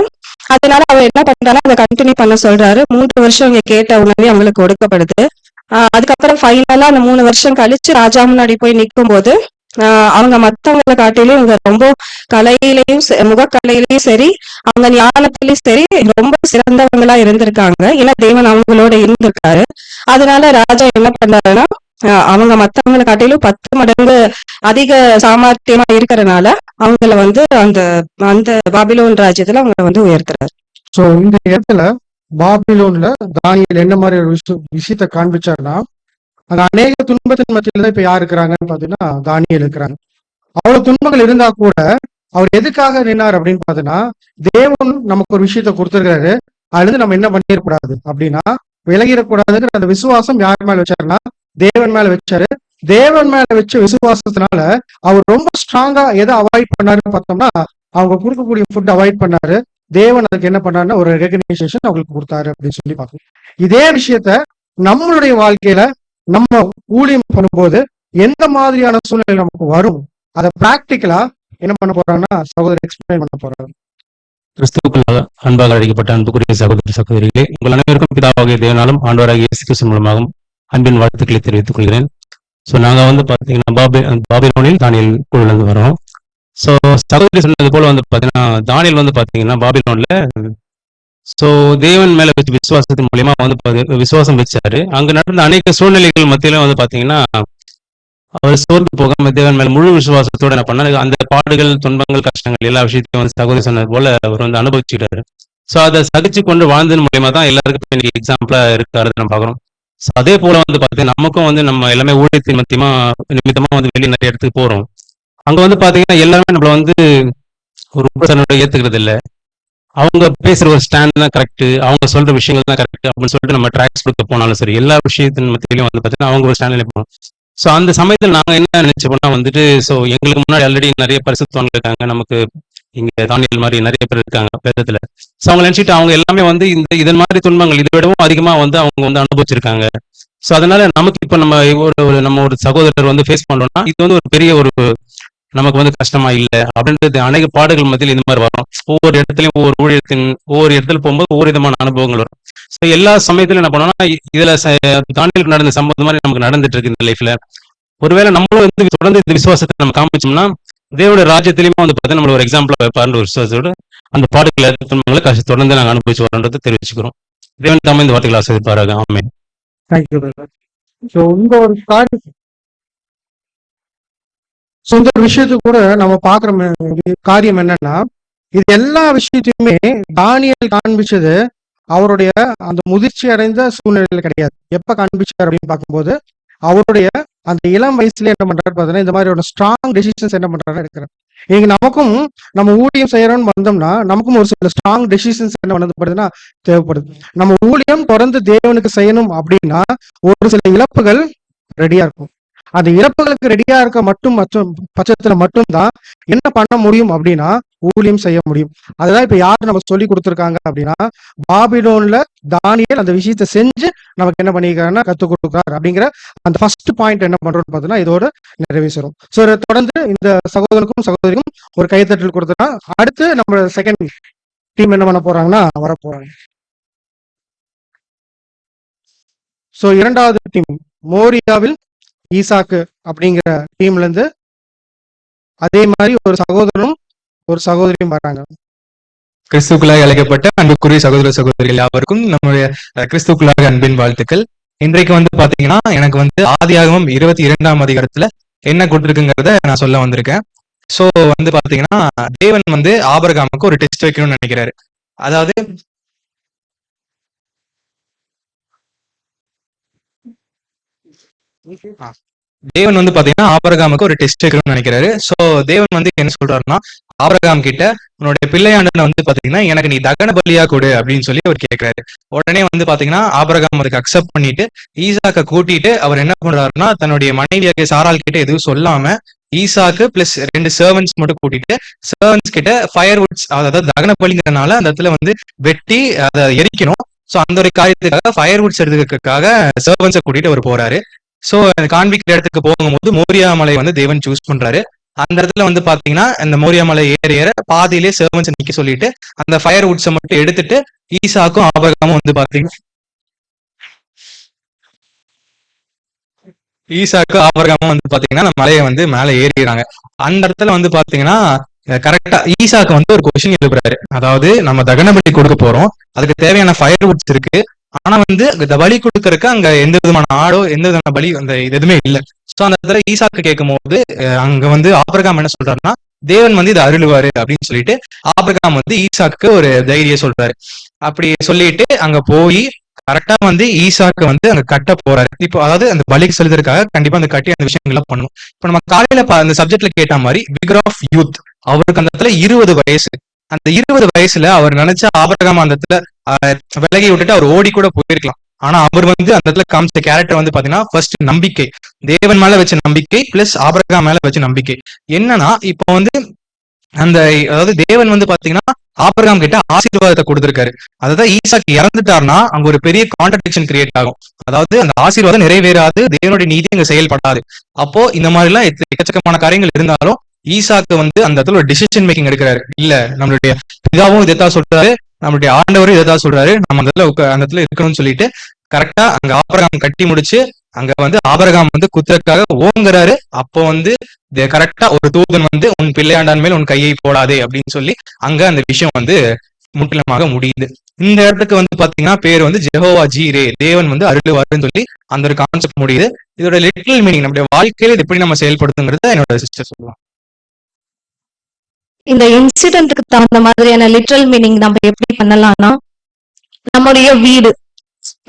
அதனால அவர் என்ன பண்றாருன்னா அதை கண்டினியூ பண்ண சொல்றாரு. 3 வருஷம் இவங்க கேட்ட உணவே அவங்களுக்கு கொடுக்கப்படுது. அதுக்கப்புறம் ஃபைனலா அந்த 3 வருஷம் கழிச்சு ராஜா முன்னாடி போய் நிற்கும் போது அவங்க மத்தவங்களை காட்டிலும் இவங்க ரொம்ப கலையிலையும் முகக்கலையிலையும் சரி அவங்க ஞானத்திலையும் சரி ரொம்ப சிறந்தவங்களா இருந்திருக்காங்க. ஏன்னா தேவன் அவங்களோட இருந்திருக்காரு. அதனால ராஜா என்ன பண்றாருன்னா அவங்க மத்தவங்களை காட்டிலும் 10 மடங்கு அதிக சாமர்த்தியமா இருக்கிறதுனால அவங்கள வந்து அந்த அந்த பாபிலோன் ராஜ்யத்துல அவங்களை வந்து உயர்த்துறாரு. சோ இந்த இடத்துல பாபிலோன்ல தானியேல் என்ன மாதிரி ஒரு விஷயத்த காண்பிச்சாருன்னா அங்க அநேக துன்பத்தின் மத்தியில தான் இப்ப யார் இருக்கிறாங்கன்னு பாத்தீங்கன்னா தானியேல் இருக்கிறாங்க. அவ்வளவு துன்பங்கள் இருந்தா கூட அவர் எதுக்காக நின்னார் அப்படின்னு பாத்தீங்கன்னா தேவன் நமக்கு ஒரு விஷயத்த கொடுத்துருக்காரு, அதுல இருந்து நம்ம என்ன பண்ணிடக்கூடாது அப்படின்னா விலகிடக்கூடாதுங்கிற அந்த விசுவாசம் யார் மேல வச்சாருன்னா தேவன் மேல வச்சாரு. தேவன் மேல வச்ச விசுவாசத்தினால அவர் ரொம்ப ஸ்ட்ராங்கா எதை அவாய்ட் பண்ணாருன்னு பார்த்தோம்னா அவங்க கொடுக்கக்கூடிய ஃபுட் அவாய்ட் பண்ணாரு. தேவன் அதுக்கு என்ன பண்ணாருன்னா ஒரு ரெகக்னைசேஷன் அவங்களுக்கு கொடுத்தாரு அப்படின்னு சொல்லி பார்க்கணும். இதே விஷயத்த நம்மளுடைய வாழ்க்கையில நம்ம ஊழியம் பண்ணும்போது எந்த மாதிரியான சூழ்நிலை நமக்கு வரும் அதை பிராக்டிக்கலா என்ன பண்ண போறாங்கன்னா சகோதரர் எக்ஸ்பிளைன் பண்ண போறாரு. கிறிஸ்துவுக்குள்ளாக அன்பாக அழைக்கப்பட்ட அன்புக்குரிய சகோதர சகோதரிகளே, உங்கள் அனைவருக்கும் பிதாவாகிய தேவனாலும் ஆண்டவராகிய இயேசு கிறிஸ்து மூலமாகவும் அன்பின் வாழ்த்துக்களை தெரிவித்துக் கொள்கிறேன். ஸோ நாங்கள் வந்து பார்த்தீங்கன்னா பாபிலோனில் தானியல் குழுலேருந்து வரோம். ஸோ சகோதரி சொன்னது போல வந்து பார்த்தீங்கன்னா தானியல் வந்து பார்த்தீங்கன்னா பாபிலோனில் ஸோ தேவன் மேல வச்சு விசுவாசத்தின் மூலியமா வந்து விசுவாசம் வச்சாரு. அங்க நடந்த அநேக சூழ்நிலைகள் மத்தியிலும் வந்து பாத்தீங்கன்னா அவர் சோர்ந்து போகாம தேவன் மேல முழு விசுவாசத்தோட என்ன பண்ணாரு, அந்த பாடுகள், துன்பங்கள், கஷ்டங்கள் எல்லா விஷயத்தையும் வந்து சகோதரி சொன்னது போல அவர் வந்து அனுபவிச்சுட்டாரு. ஸோ அதை சகிச்சு கொண்டு வாழ்ந்ததன் மூலியமா தான் எல்லாருக்கும் இன்னைக்கு எக்ஸாம்பிளா இருக்காரு நம்ம பார்க்குறோம். ஸோ அதே போல வந்து பார்த்தீங்கன்னா நமக்கும் வந்து நம்ம எல்லாமே ஊழியத்தின் நிமித்தமா வந்து வெளியே நிறைய இடத்துக்கு போறோம். அங்க வந்து பாத்தீங்கன்னா எல்லாருமே நம்மள வந்து ஒரு ஏத்துக்கிறது இல்லை. அவங்க பேசுற ஒரு ஸ்டாண்ட் தான் கரெக்ட், அவங்க சொல்ற விஷயங்கள் தான் கரெக்ட் அப்படின்னு சொல்லிட்டு நம்ம ட்ராக்ஸ் கொடுக்க போனாலும் சரி, எல்லா விஷயத்தின் மத்தியிலும் வந்து பார்த்தீங்கன்னா அவங்க ஒரு ஸ்டாண்ட்ல இருப்போம். ஸோ அந்த சமயத்தில் நாங்கள் என்ன நினைச்சோம்னா வந்துட்டு, ஸோ எங்களுக்கு முன்னாடி ஆல்ரெடி நிறைய பரிசுத்தவான்கள் இருக்காங்க, நமக்கு இங்க தானியல் மாதிரி நிறைய பேர் இருக்காங்க வேதத்துல. ஸோ அவங்க நினைச்சிட்டு அவங்க எல்லாமே வந்து இதன் மாதிரி துன்பங்கள் இதை விடவும் அதிகமா வந்து அவங்க வந்து அனுபவிச்சிருக்காங்க. ஸோ அதனால நமக்கு இப்போ நம்ம நம்ம ஒரு சகோதரர் வந்து ஃபேஸ் பண்றோம்னா இது வந்து ஒரு பெரிய ஒரு நமக்கு வந்து கஷ்டமா இல்லை அப்படின்றது அநேக பாடுகள் மத்தியில் இந்த மாதிரி வரும். ஒவ்வொரு இடத்துலயும் ஒவ்வொரு இடத்துல போகும்போது ஒவ்வொரு விதமான அனுபவங்கள் வரும். ஸோ எல்லா சமயத்திலும் என்ன பண்ணோம்னா இதுல தானியலுக்கு நடந்த சம்பவம் மாதிரி நமக்கு நடந்துட்டு இருக்கு இந்த லைஃப்ல. ஒருவேளை நம்மளும் வந்து தொடர்ந்து இந்த விசுவாசத்தை நம்ம காமிச்சோம்னா தேவனுடைய ராஜ்யத்திலயுமே வந்து பார்த்தீங்கன்னா நம்மள ஒரு எக்ஸாம்பிளா வைப்பாருன்ற ஒரு விசுவாசத்தோட அந்த பாடுகளை துன்பங்களை தொடர்ந்து நாங்கள் அனுபவிச்சு வரோன்றதை தெரிவிச்சுக்கிறோம். தேவன் தாமே இந்த வார்த்தைகளை ஆசீர்வதிப்பாராக. ஆமென். தேங்க்யூ. ஸோ இந்த ஒரு சொந்த விஷயத்துக்கு கூட நம்ம பாக்குற காரியம் என்னன்னா, இது எல்லா விஷயத்தையுமே தானியல் காண்பிச்சது அவருடைய அந்த முதிர்ச்சி அடைந்த சூழ்நிலையில கிடையாது. எப்ப காண்பிச்சார் அப்படின்னு பார்க்கும்போது அவருடைய அந்த இளம் வயசுல என்ன பண்றாரு பார்த்தீங்கன்னா, இந்த மாதிரி ஒரு ஸ்ட்ராங் டெசிஷன்ஸ் என்ன பண்றாரு எடுக்கிறார். இங்க நமக்கும் நம்ம ஊழியம் செய்யறோம்னு வந்தோம்னா நமக்கும் ஒரு சில ஸ்ட்ராங் டெசிஷன்ஸ் என்ன பண்ணப்படுதுன்னா தேவைப்படுது. நம்ம ஊழியம் தொடர்ந்து தேவனுக்கு செய்யணும் அப்படின்னா ஒரு சில இழப்புகள் ரெடியா இருக்கும். அந்த இழப்புகளுக்கு ரெடியா இருக்க பட்சத்துல மட்டும்தான் என்ன பண்ண முடியும் அப்படின்னா ஊழியம் செய்ய முடியும். அதுதான் இப்ப யாரு நம்ம சொல்லி கொடுத்துருக்காங்க அப்படின்னா, பாபிலோன்ல தானியேல் அந்த விஷயத்த செஞ்சு நமக்கு என்ன பண்ணிருக்காருன்னா கத்துக் கொடுக்குறாரு அப்படிங்கிற அந்த ஃபர்ஸ்ட் பாயிண்ட் என்ன பண்றோம்னு பார்த்தீங்கன்னா இதோட நிறைவேறும். ஸோ தொடர்ந்து இந்த சகோதரனுக்கும் சகோதரிக்கும் ஒரு கைத்தட்டல் கொடுத்தா அடுத்து நம்ம செகண்ட் டீம் என்ன பண்ண போறாங்கன்னா வர போறாங்க. ஸோ இரண்டாவது டீம் மோரியாவில் ஈசாக்கு அப்படிங்கிற டீம்ல இருந்து அதே மாதிரி ஒரு சகோதரனும் ஒரு சகோதரியும் வராங்க. கிறிஸ்துக்குள்ளாக அழைக்கப்பட்ட அன்புக்குரிய சகோதர சகோதரிகள் யாவருக்கும் நம்முடைய கிறிஸ்துக்குள்ளாக அன்பின் வாழ்த்துக்கள். இன்றைக்கு வந்து பாத்தீங்கன்னா எனக்கு வந்து ஆதியாகமம் 22ஆம் அதிகாரத்துல என்ன கொடுத்துருக்குங்கிறத நான் சொல்ல வந்திருக்கேன். சோ வந்து பாத்தீங்கன்னா தேவன் வந்து ஆபிரகாமுக்கு ஒரு டெஸ்ட் வைக்கணும்னு நினைக்கிறாரு. அதாவது தேவன் வந்து பாத்தீங்கன்னா ஆபிரகாமுக்கு ஒரு டெஸ்ட் வைக்கணும்னு நினைக்கிறாரு. சோ தேவன் வந்து என்ன சொல்றாருன்னா, ஆபிரகாம் கிட்ட உன்னுடைய பிள்ளையாண்டனை வந்து பாத்தீங்கன்னா எனக்கு நீ தகன பலியா கொடு அப்படின்னு சொல்லி அவர் கேட்கிறாரு. உடனே வந்து பாத்தீங்கன்னா ஆபிரகாம் அதுக்கு அக்செப்ட் பண்ணிட்டு ஈசாக்க கூட்டிட்டு அவர் என்ன பண்றாருன்னா தன்னுடைய மனைவியாக சாரால் கிட்ட எதுவும் சொல்லாம ஈசாக்கு பிளஸ் 2 சர்வன்ஸ் மட்டும் கூட்டிட்டு சர்வன்ஸ் கிட்ட ஃபயர்வுட்ஸ், அதாவது தகன பலிங்கிறதுனால அந்த இடத்துல வந்து வெட்டி அதை எரிக்கணும். சோ அந்த ஒரு காரியத்துக்காக ஃபயர்வுட்ஸ் எடுக்கிறதுக்காக சர்வன்ஸை கூட்டிட்டு அவர் போறாரு. சோ காண்பிக்கிற இடத்துக்கு போகும்போது மோரியா மலை வந்து தேவன் சூஸ் பண்றாரு. அந்த இடத்துல வந்து பாத்தீங்கன்னா இந்த மோரியா மலை ஏற பாதியிலே சர்வன்ஸ் நிக்க சொல்லிட்டு அந்த ஃபயர் வுட்ஸை மட்டும் எடுத்துட்டு ஈசாக்கும் ஆபிரகாமும் வந்து பாத்தீங்கன்னா வந்து பாத்தீங்கன்னா அந்த மலையை வந்து மேல ஏறிடுறாங்க. அந்த இடத்துல வந்து பாத்தீங்கன்னா கரெக்டா ஈசாக்கு வந்து ஒரு கொஸ்டின் எழுப்புறாரு. அதாவது நம்ம தகனபலி கொடுக்க போறோம், அதுக்கு தேவையான ஃபயர் வுட்ஸ் இருக்கு, ஆனா வந்து இந்த பலி கொடுக்கறதுக்கு அங்க எந்த விதமான ஆடோ எந்த விதமான பலி அந்த எதுவுமே இல்லை. சோ அந்த இடத்துல ஈசாக்கு கேட்கும் போது அங்க வந்து ஆபிரகாம் என்ன சொல்றாருன்னா தேவன் வந்து இதை அருளுவாரு அப்படின்னு சொல்லிட்டு ஆபிரகாம் வந்து ஈசாக்கு ஒரு தைரியம் சொல்றாரு. அப்படி சொல்லிட்டு அங்க போய் கரெக்டா வந்து ஈசாக்கு வந்து அங்க கட்ட போறாரு. இப்போ அதாவது அந்த பலிக்கு செலுத்துறதுக்காக கண்டிப்பா அந்த கட்டி அந்த விஷயங்கள்லாம் பண்ணணும். இப்போ நம்ம காலையில அந்த சப்ஜெக்ட்ல கேட்ட மாதிரி பிகர் ஆஃப் யூத், அவருக்கு அந்த இடத்துல 20 வயசு. அந்த 20 வயசுல அவர் நினைச்ச ஆபிரகாம் அந்த இடத்துல விலகி விட்டுட்டு அவர் ஓடி கூட போயிருக்கலாம். ஆனா அவர் வந்து அந்த இடத்துல காமிச்ச கேரக்டர் வந்து பாத்தீங்கன்னா ஃபர்ஸ்ட் நம்பிக்கை, தேவன் மேல வச்ச நம்பிக்கை பிளஸ் ஆபிரகாம் மேல வச்ச நம்பிக்கை. என்னன்னா இப்போ வந்து அந்த அதாவது தேவன் வந்து பாத்தீங்கன்னா ஆபிரகாம் கிட்ட ஆசீர்வாதத்தை கொடுத்திருக்காரு. அதாவது ஈசாக்கு இறந்துட்டாருன்னா அங்க ஒரு பெரிய கான்ட்ரடிக்ஷன் கிரியேட் ஆகும். அதாவது அந்த ஆசீர்வாதம் நிறைவேறாது, தேவனுடைய நீதி அங்க செயல்படாது. அப்போ இந்த மாதிரி எல்லாம் எக்கச்சக்கமான காரியங்கள் இருந்தாலும் ஈசாக்கு வந்து அந்த இடத்துல ஒரு டிசிஷன் மேக்கிங் எடுக்கிறாரு. இல்ல நம்மளுடைய பிதாவும் இதைத்தான் சொல்றாரு, நம்மளுடைய ஆண்டவரும் இதைத்தான் சொல்றாரு, நம்ம அந்த இடத்துல இருக்கணும்னு சொல்லிட்டு கரெக்டா அங்க ஆபரகாம் கட்டி முடிச்சு அங்க வந்து ஆபரகாம் வந்து குத்துறதுக்காக ஓங்குறாரு. அப்போ வந்து கரெக்டா ஒரு தூதன் வந்து உன் பிள்ளையாண்டான் மேல் உன் கையை போடாதே அப்படின்னு சொல்லி அங்க அந்த விஷயம் வந்து முற்றிலுமாக முடியுது. இந்த இடத்துக்கு வந்து பாத்தீங்கன்னா பேர் வந்து ஜெகோவா ஜீரே, தேவன் வந்து அருளுவாருன்னு சொல்லி அந்த ஒரு கான்செப்ட் முடியுது. இதோட லிட்டில் மீனிங் நம்முடைய வாழ்க்கையில இது எப்படி நம்ம செயல்படுத்துங்கிறத என்னோட சிஸ்டர் சொல்லலாம். இந்த இன்சிடென்ட்க்கு தகுந்த மாதிரியான லிட்ரல் மீனிங் நம்ம எப்படி பண்ணலாம்னா, நம்முடைய வீடு,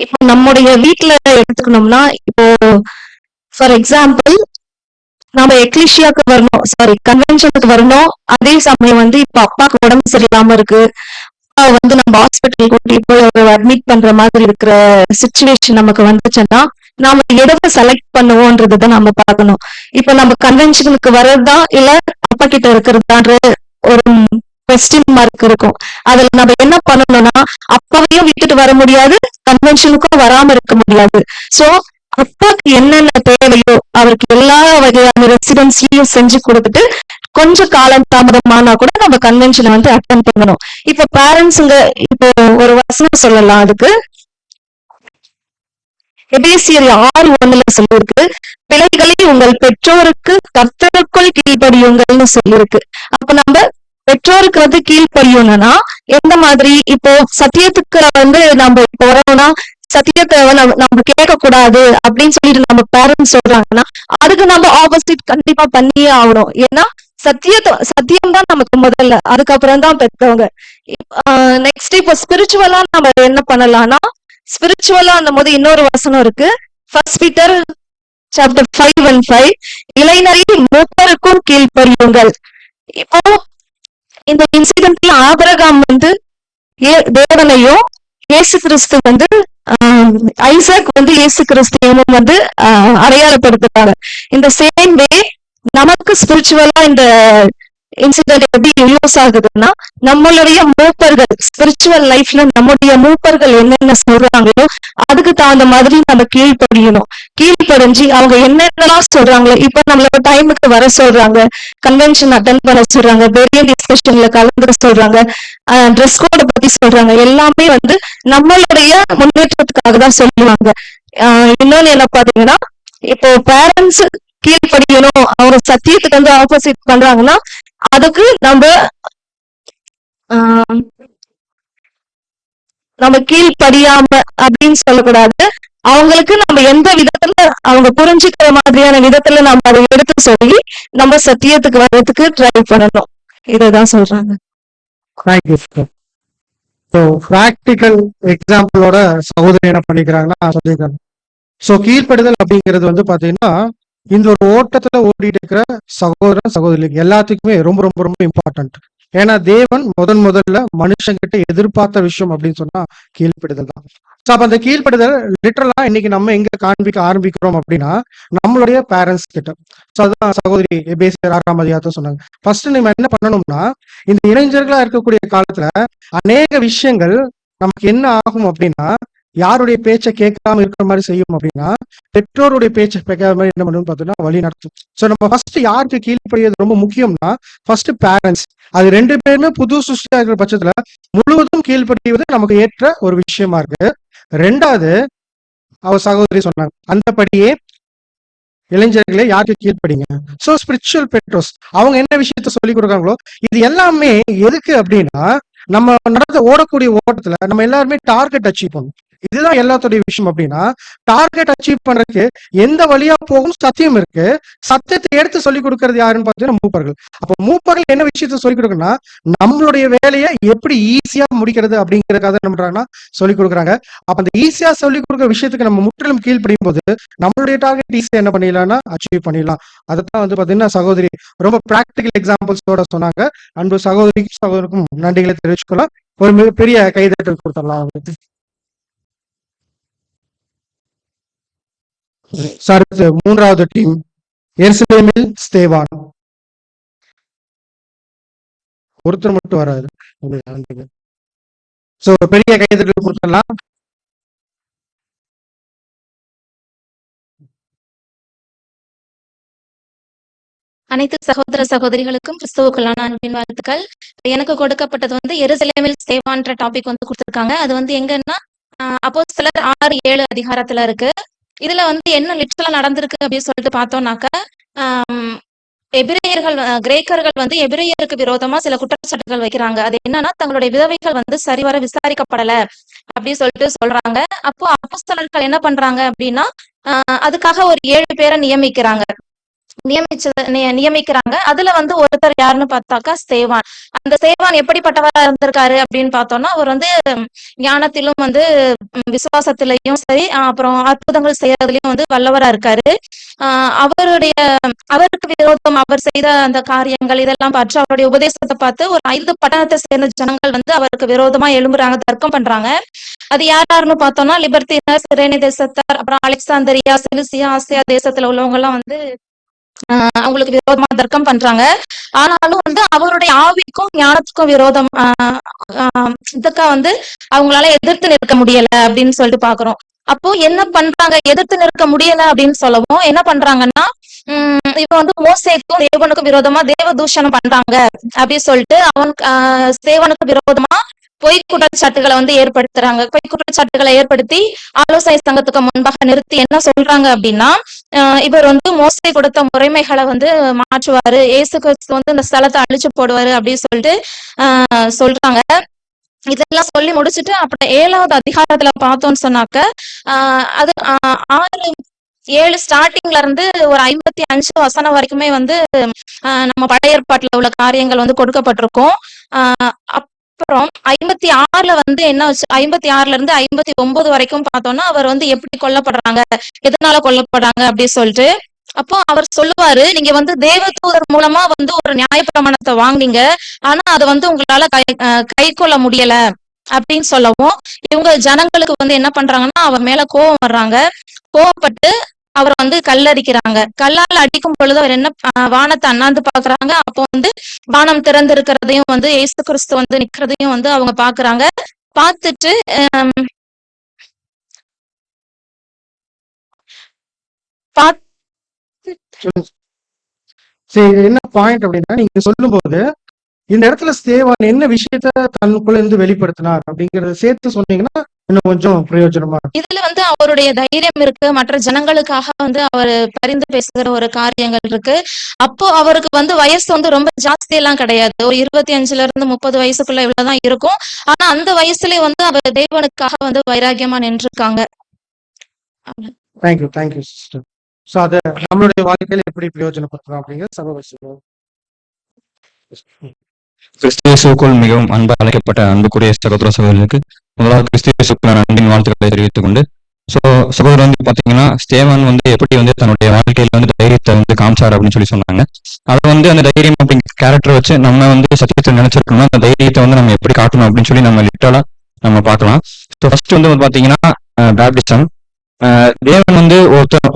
இப்போ நம்முடைய வீட்டுல எடுத்துக்கணும்னா, இப்போ ஃபார் எக்ஸாம்பிள் நம்ம எக்லிஷியாக்கு வரணும், சாரி கன்வென்ஷனுக்கு வரணும். அதே சமயம் வந்து இப்ப அப்பாவுக்கு உடம்பு சரியில்லாம இருக்கு, அப்பா வந்து நம்ம ஹாஸ்பிட்டல் கூட்டி போய் அட்மிட் பண்ற மாதிரி இருக்கிற சுச்சுவேஷன் நமக்கு வந்துச்சுன்னா நாம எதை செலக்ட் பண்ணுவோன்றதுதான் நம்ம பார்க்கணும். இப்ப நம்ம கன்வென்ஷனுக்கு வர்றதா இல்ல அப்பா கிட்ட இருக்கிறதான்ற ஒரு கொஸ்டின் மார்க் இருக்கும். அதுல நம்ம என்ன பண்ணணும்னா, அப்பாவையும் விட்டுட்டு வர முடியாது, கன்வென்ஷனுக்கும் வராம இருக்க முடியாது. சோ அப்பாக்கு என்னென்ன தேவையோ அவருக்கு எல்லா வகையான ரெசிடென்சியும் செஞ்சு கொடுத்துட்டு கொஞ்சம் காலம் தாமதமானா கூட நம்ம கன்வென்ஷனை வந்து அட்டென்ட் பண்ணணும். இப்ப பேரண்ட்ஸுங்க இப்போ ஒரு வசனம் சொல்லலாம், அதுக்கு எபேசியர் 6:1 சொல்லிருக்கு, பிள்ளைகளை உங்கள் பெற்றோருக்கு கர்த்தருக்குள் கீழ்ப்படியுங்கள்னு சொல்லிருக்கு. அப்ப நம்ம பெற்றோருக்கு வந்து கீழ்ப்படியணும்னா எந்த மாதிரி, இப்போ சத்தியத்துக்கு வந்து நம்ம இப்போ வரோம்னா சத்தியத்தை நம்ம கேட்க கூடாது அப்படின்னு சொல்லிட்டு நம்ம பேரண்ட்ஸ் சொல்றாங்கன்னா அதுக்கு நம்ம ஆப்போசிட் கண்டிப்பா பண்ணியே ஆகணும். ஏன்னா சத்தியம் தான் நமக்கு முதல்ல, அதுக்கப்புறம் தான் பெற்றவங்க. நெக்ஸ்ட் இப்போ ஸ்பிரிச்சுவலா நம்ம என்ன பண்ணலாம்னா, ஸ்பிரிச்சுவலா அந்த போது இன்னொரு வசனம் இருக்கு, 1 Peter chapter 5:5, இளைஞரை மூப்பருக்கும் கீழ்ப்படியுங்கள். இப்போ இந்த இன்சிடென்ட்ல ஆபிரகாம் வந்து தேவனையும் இயேசு கிறிஸ்து வந்து ஐசாக் வந்து இயேசு கிறிஸ்துவையும் வந்து அடையாளப்படுத்துறாங்க. இந்த சேம் வே நமக்கு ஸ்பிரிச்சுவலா இந்த இன்சிடென்ட் எப்படி யூஸ் ஆகுதுன்னா, நம்மளுடைய மூப்பர்கள் ஸ்பிரிச்சுவல் லைஃப்ல நம்முடைய மூப்பர்கள் என்னென்ன சொல்றாங்களோ அதுக்கு தகுந்த மாதிரி நம்ம கீழ்ப்படியணும். கீழ்ப்படிஞ்சு அவங்க என்னென்னலாம் சொல்றாங்களோ, இப்ப நம்மளோட டைமுக்கு வர சொல்றாங்க, கன்வென்ஷன் அட்டன் பண்ண சொல்றாங்க, பெரிய டிஸ்கஷன்ல கலந்துக்க சொல்றாங்க, ட்ரெஸ் கோட பத்தி சொல்றாங்க, எல்லாமே வந்து நம்மளுடைய முன்னேற்றத்துக்காக தான் சொல்லுவாங்க. இன்னொன்னு என்ன பாத்தீங்கன்னா, இப்போ பேரண்ட்ஸ் கீழ்ப்படியணும், அவங்க சத்தியத்துக்கு வந்து ஆப்போசிட் பண்றாங்கன்னா அதுக்கு நம்ம கீழ்ப்படியாம அப்படின்னு சொல்லக்கூடாது. அவங்களுக்கு நம்ம எந்த விதத்துல அவங்க புரிஞ்சுக்கிற மாதிரியான விதத்துல நம்ம அதை எடுத்து சொல்லி நம்ம சத்தியத்துக்கு வர்றதுக்கு ட்ரை பண்ணணும். இததான் சொல்றாங்க. பிராக்டிக்கல் எக்ஸாம்பிளோட சகோதரி என்ன பண்ணிக்கிறாங்கன்னா சொல்லிக்கிறாங்க. சோ கீழ்ப்படுதல் அப்படிங்கிறது வந்து பாத்தீங்கன்னா இந்த ஒரு ஓட்டத்துல ஓடிட்டு இருக்கிற சகோதரன் சகோதரிக்கு எல்லாத்துக்குமே ரொம்ப ரொம்ப ரொம்ப இம்பார்ட்டன்ட். ஏன்னா தேவன் முதல்ல மனுஷங்கிட்ட எதிர்பார்த்த விஷயம் அப்படின்னு சொன்னா கீழ்ப்படுதல் தான். ஸோ அப்ப அந்த கீழ்ப்படுதல் லிட்டரலா இன்னைக்கு நம்ம எங்க காண்பிக்க ஆரம்பிக்கிறோம் அப்படின்னா நம்மளுடைய பேரண்ட்ஸ் கிட்ட. ஸோ அதான் சகோதரி எபேசியர் 6:1 சொன்னாங்க. ஃபர்ஸ்ட் நம்ம என்ன பண்ணணும்னா, இந்த இளைஞர்களா இருக்கக்கூடிய காலத்துல அநேக விஷயங்கள் நமக்கு என்ன ஆகும் அப்படின்னா, யாருடைய பேச்சை கேட்காம இருக்கிற மாதிரி செய்யும் அப்படின்னா பெற்றோருடைய பேச்சை கேட்காத மாதிரி என்ன பண்ணணும்னு பார்த்தோம்னா வழி நடத்தும். ஸோ நம்ம ஃபர்ஸ்ட் யாருக்கு கீழ்ப்படியது ரொம்ப முக்கியம்னா ஃபர்ஸ்ட் பேரண்ட்ஸ். அது 2 பேருமே புது சுஷ்டியா இருக்கிற பட்சத்துல முழுவதும் கீழ்ப்படிவது நமக்கு ஏற்ற ஒரு விஷயமா இருக்கு. 2வது அவர் சகோதரி சொன்னாங்க, அந்தபடியே இளைஞர்களே யாருக்கு கீழ்ப்படிங்க. ஸோ ஸ்பிரிச்சுவல் பெற்றோர்ஸ் அவங்க என்ன விஷயத்த சொல்லி கொடுக்குறாங்களோ இது எல்லாமே எதுக்கு அப்படின்னா, நம்ம ஓடக்கூடிய ஓட்டத்துல நம்ம எல்லாருமே டார்கெட் அச்சீவ் பண்ணணும். இதுதான் எல்லாத்துடைய விஷயம். அப்படின்னா டார்கெட் அச்சீவ் பண்றதுக்கு எந்த வழியா போகும் சத்தியம் இருக்கு. சத்தியத்தை எடுத்து சொல்லிக் கொடுக்கறது யாருன்னு பார்த்தீங்கன்னா மூப்பர்கள். அப்போ மூப்பர்கள் என்ன விஷயத்த சொல்லிக் கொடுக்கணும்னா நம்மளுடைய வேலையை எப்படி ஈஸியா முடிக்கிறது அப்படிங்கறதுக்காக என்ன பண்றாங்கன்னா சொல்லிக் கொடுக்குறாங்க. அப்ப அந்த ஈஸியா சொல்லிக் கொடுக்குற விஷயத்துக்கு நம்ம முற்றிலும் கீழ்ப்படியும் போது நம்மளுடைய டார்கெட் ஈஸியா என்ன பண்ணிடலாம்னா அச்சீவ் பண்ணிடலாம். அதைத்தான் வந்து பாத்தீங்கன்னா சகோதரி ரொம்ப பிராக்டிகல் எக்ஸாம்பிள்ஸோட சொன்னாங்க. அன்பு சகோதரிக்கும் சகோதரருக்கும் நன்றிகளை தெரிவிச்சுக்கலாம். ஒரு மிகப்பெரிய கைதட்டல் கொடுத்துடலாம் அவங்களுக்கு. அடுத்து 3வது டீம் எருசலேமில் ஸ்தேவான். ஒருத்தர் மட்டும் வராது. சோ பெரிய கைதட்டல் கொடுத்துடலாம். அனைத்து சகோதர சகோதரிகளுக்கும் கிறிஸ்துவுக்குள்ளான அன்பின் வாழ்த்துக்கள். எனக்கு கொடுக்கப்பட்டது வந்து எருசலேமில் ஸ்தேவான்ற டாபிக் வந்து கொடுத்திருக்காங்க. அது வந்து எங்கன்னா அப்போஸ்தலர் 6-7 அதிகாரத்துல இருக்கு. இதுல வந்து என்ன லிட்டரலா நடந்திருக்கு அப்படின்னு சொல்லிட்டு பார்த்தோம்னாக்க, ஆம், எபிரேயர்கள் கிரேக்கர்கள் வந்து எபிரேயருக்கு விரோதமா சில குற்றச்சாட்டுகள் வைக்கிறாங்க. அது என்னன்னா, தங்களுடைய விதவைகள் வந்து சரிவர விசாரிக்கப்படல அப்படின்னு சொல்லிட்டு சொல்றாங்க. அப்போ அப்போஸ்தலர்கள் என்ன பண்றாங்க அப்படின்னா, அதுக்காக ஒரு 7 பேரை நியமிக்கிறாங்க. அதுல வந்து ஒருத்தர் யாருன்னு பார்த்தாக்கா ஸ்தேவான். அந்த ஸ்தேவான் எப்படிப்பட்டவரா இருந்திருக்காரு அப்படின்னு பார்த்தோம்னா, அவர் வந்து ஞானத்திலும் வந்து விசுவாசத்திலையும் சரி, அப்புறம் அற்புதங்கள் செய்யறதுலயும் வந்து வல்லவரா இருக்காரு. அவருக்கு விரோதம் அவர் செய்த அந்த காரியங்கள் இதெல்லாம் பார்த்து அவருடைய உபதேசத்தை பார்த்து ஒரு 5 பட்டணத்தை சேர்ந்த ஜனங்கள் வந்து அவருக்கு விரோதமா எழும்புறாங்க, தர்க்கம் பண்றாங்க. அது யாருன்னு பார்த்தோம்னா, லிபர்த்தினர், சிரேனி தேசத்தார், அப்புறம் அலெக்சாந்தரியா, செலுசியா, ஆசியா தேசத்துல உள்ளவங்க எல்லாம் வந்து அவங்களுக்கு விரோதமா தர்க்கம் பண்றாங்க. ஆனாலும் வந்து அவருடைய ஆவிக்கும் ஞானத்துக்கும் விரோதம் இதுக்கா வந்து அவங்களால எதிர்த்து நிற்க முடியல அப்படின்னு சொல்லிட்டு பாக்குறோம். அப்போ என்ன பண்றாங்க, எதிர்த்து நிற்க முடியல அப்படின்னு சொல்லவும் என்ன பண்றாங்கன்னா, இப்ப வந்து மோசேக்கும் தேவனுக்கும் விரோதமா தேவ தூஷணம் பண்றாங்க அப்படின்னு சொல்லிட்டு தேவனுக்கு விரோதமா பொய் குற்றச்சாட்டுகளை வந்து ஏற்படுத்துறாங்க. பொய் குற்றச்சாட்டுகளை ஏற்படுத்தி ஆலோசனை சங்கத்துக்கு முன்பாக நிறுத்தி என்ன சொல்றாங்க அப்படின்னா, இவர் வந்து மோசே கொடுத்த முறைமைகளை வந்து மாற்றுவாரு, இயேசு கிறிஸ்து வந்து இந்த ஸ்தலத்தை அழிச்சு போடுவாரு அப்படின்னு சொல்லிட்டு சொல்றாங்க. இதெல்லாம் சொல்லி முடிச்சுட்டு அப்புறம் 7வது அதிகாரத்துல பார்த்தோம்னு சொன்னாக்க, அது 6-7 ஸ்டார்டிங்ல இருந்து ஒரு 55 வசனம் வரைக்குமே வந்து நம்ம பழைய ஏற்பாட்டுல உள்ள காரியங்கள் வந்து கொடுக்கப்பட்டிருக்கும். அப்புறம் 56ல வந்து என்ன வச்சு 56ல இருந்து 59 வரைக்கும் பார்த்தோம்னா, அவர் வந்து எப்படி கொல்லப்படுறாங்க, எதனால கொல்லப்படுறாங்க அப்படின்னு சொல்லிட்டு. அப்போ அவர் சொல்லுவாரு, நீங்க வந்து தேவதூதர் மூலமா வந்து ஒரு நியாயப்பிரமாணத்தை வாங்குனீங்க, ஆனா அதை வந்து உங்களால கை கொள்ள முடியல அப்படின்னு சொல்லவும், இவங்க ஜனங்களுக்கு வந்து என்ன பண்றாங்கன்னா அவர் மேல கோபம் வர்றாங்க. கோவப்பட்டு அவரை வந்து கல்லடிக்கிறாங்க. கல்லால் அடிக்கும் பொழுது அவர் என்ன வானத்தை அண்ணாந்து பாக்குறாங்க. அப்போ வந்து வானம் திறந்து இருக்கிறதையும் வந்து இயேசு கிறிஸ்து வந்து நிக்கிறதையும் வந்து அவங்க பாக்குறாங்க. பார்த்துட்டு சரி, இது என்ன பாயிண்ட் அப்படின்னா, நீங்க சொல்லும் போது இந்த இடத்துல ஸ்தேவான் என்ன விஷயத்த தனக்குள்ள இருந்து வெளிப்படுத்தினார் அப்படிங்கறத சேர்த்து சொன்னீங்கன்னா இன்னும் கொஞ்சம் பிரயோஜனமா இருக்கும். இதுல வந்து அவருடைய தைரியம் இருக்கு, மற்ற ஜனங்களுக்காக வந்து அவர் பரிந்து பேசுகிற ஒரு காரியங்கள் இருக்கு. அப்போ அவருக்கு வந்து வயசு வந்து ரொம்ப ஜாஸ்தி எல்லாம் கிடையாது, ஒரு 25ல இருந்து 30 வயசுக்குள்ள இவ்வளவுதான் இருக்கும். ஆனா அந்த வயசுலயே வந்து அவர் தேவனுக்காக வந்து வைராக்கியமா நின்றுருக்காங்க. Thank you sister. சோ அதை நம்மளுடைய வாழ்க்கையில எப்படி பிரயோஜனப்படுத்தலாம் அப்படிங்கிற சகோதரர் கிறிஸ்துவுக்குள் மிகவும் அன்பு அழைக்கப்பட்ட அன்புக்குரிய சகோதர சகோதரர்களுக்கு முதலாவது கிறிஸ்துவுக்குள்ளான அன்பின் வாழ்த்துக்களை தெரிவித்துக் கொண்டு, ஸோ சகோதரர் வந்து பாத்தீங்கன்னா ஸ்தேவான் வந்து எப்படி வந்து தன்னுடைய வாழ்க்கையில வந்து தைரியத்தை வந்து காமிச்சார் அப்படின்னு சொல்லி சொன்னாங்க. அதை வந்து அந்த தைரியம் அப்படிங்கிற கேரக்டர் வச்சு நம்ம வந்து சத்தியத்தை நினைச்சிருக்கோம்னா அந்த தைரியத்தை வந்து நம்ம எப்படி காட்டணும் அப்படின்னு சொல்லி நம்ம லிட்டரலா நம்ம பார்க்கலாம். ஸோ ஃபர்ஸ்ட் வந்து பாத்தீங்கன்னா பேப்டிசம். தேவன் வந்து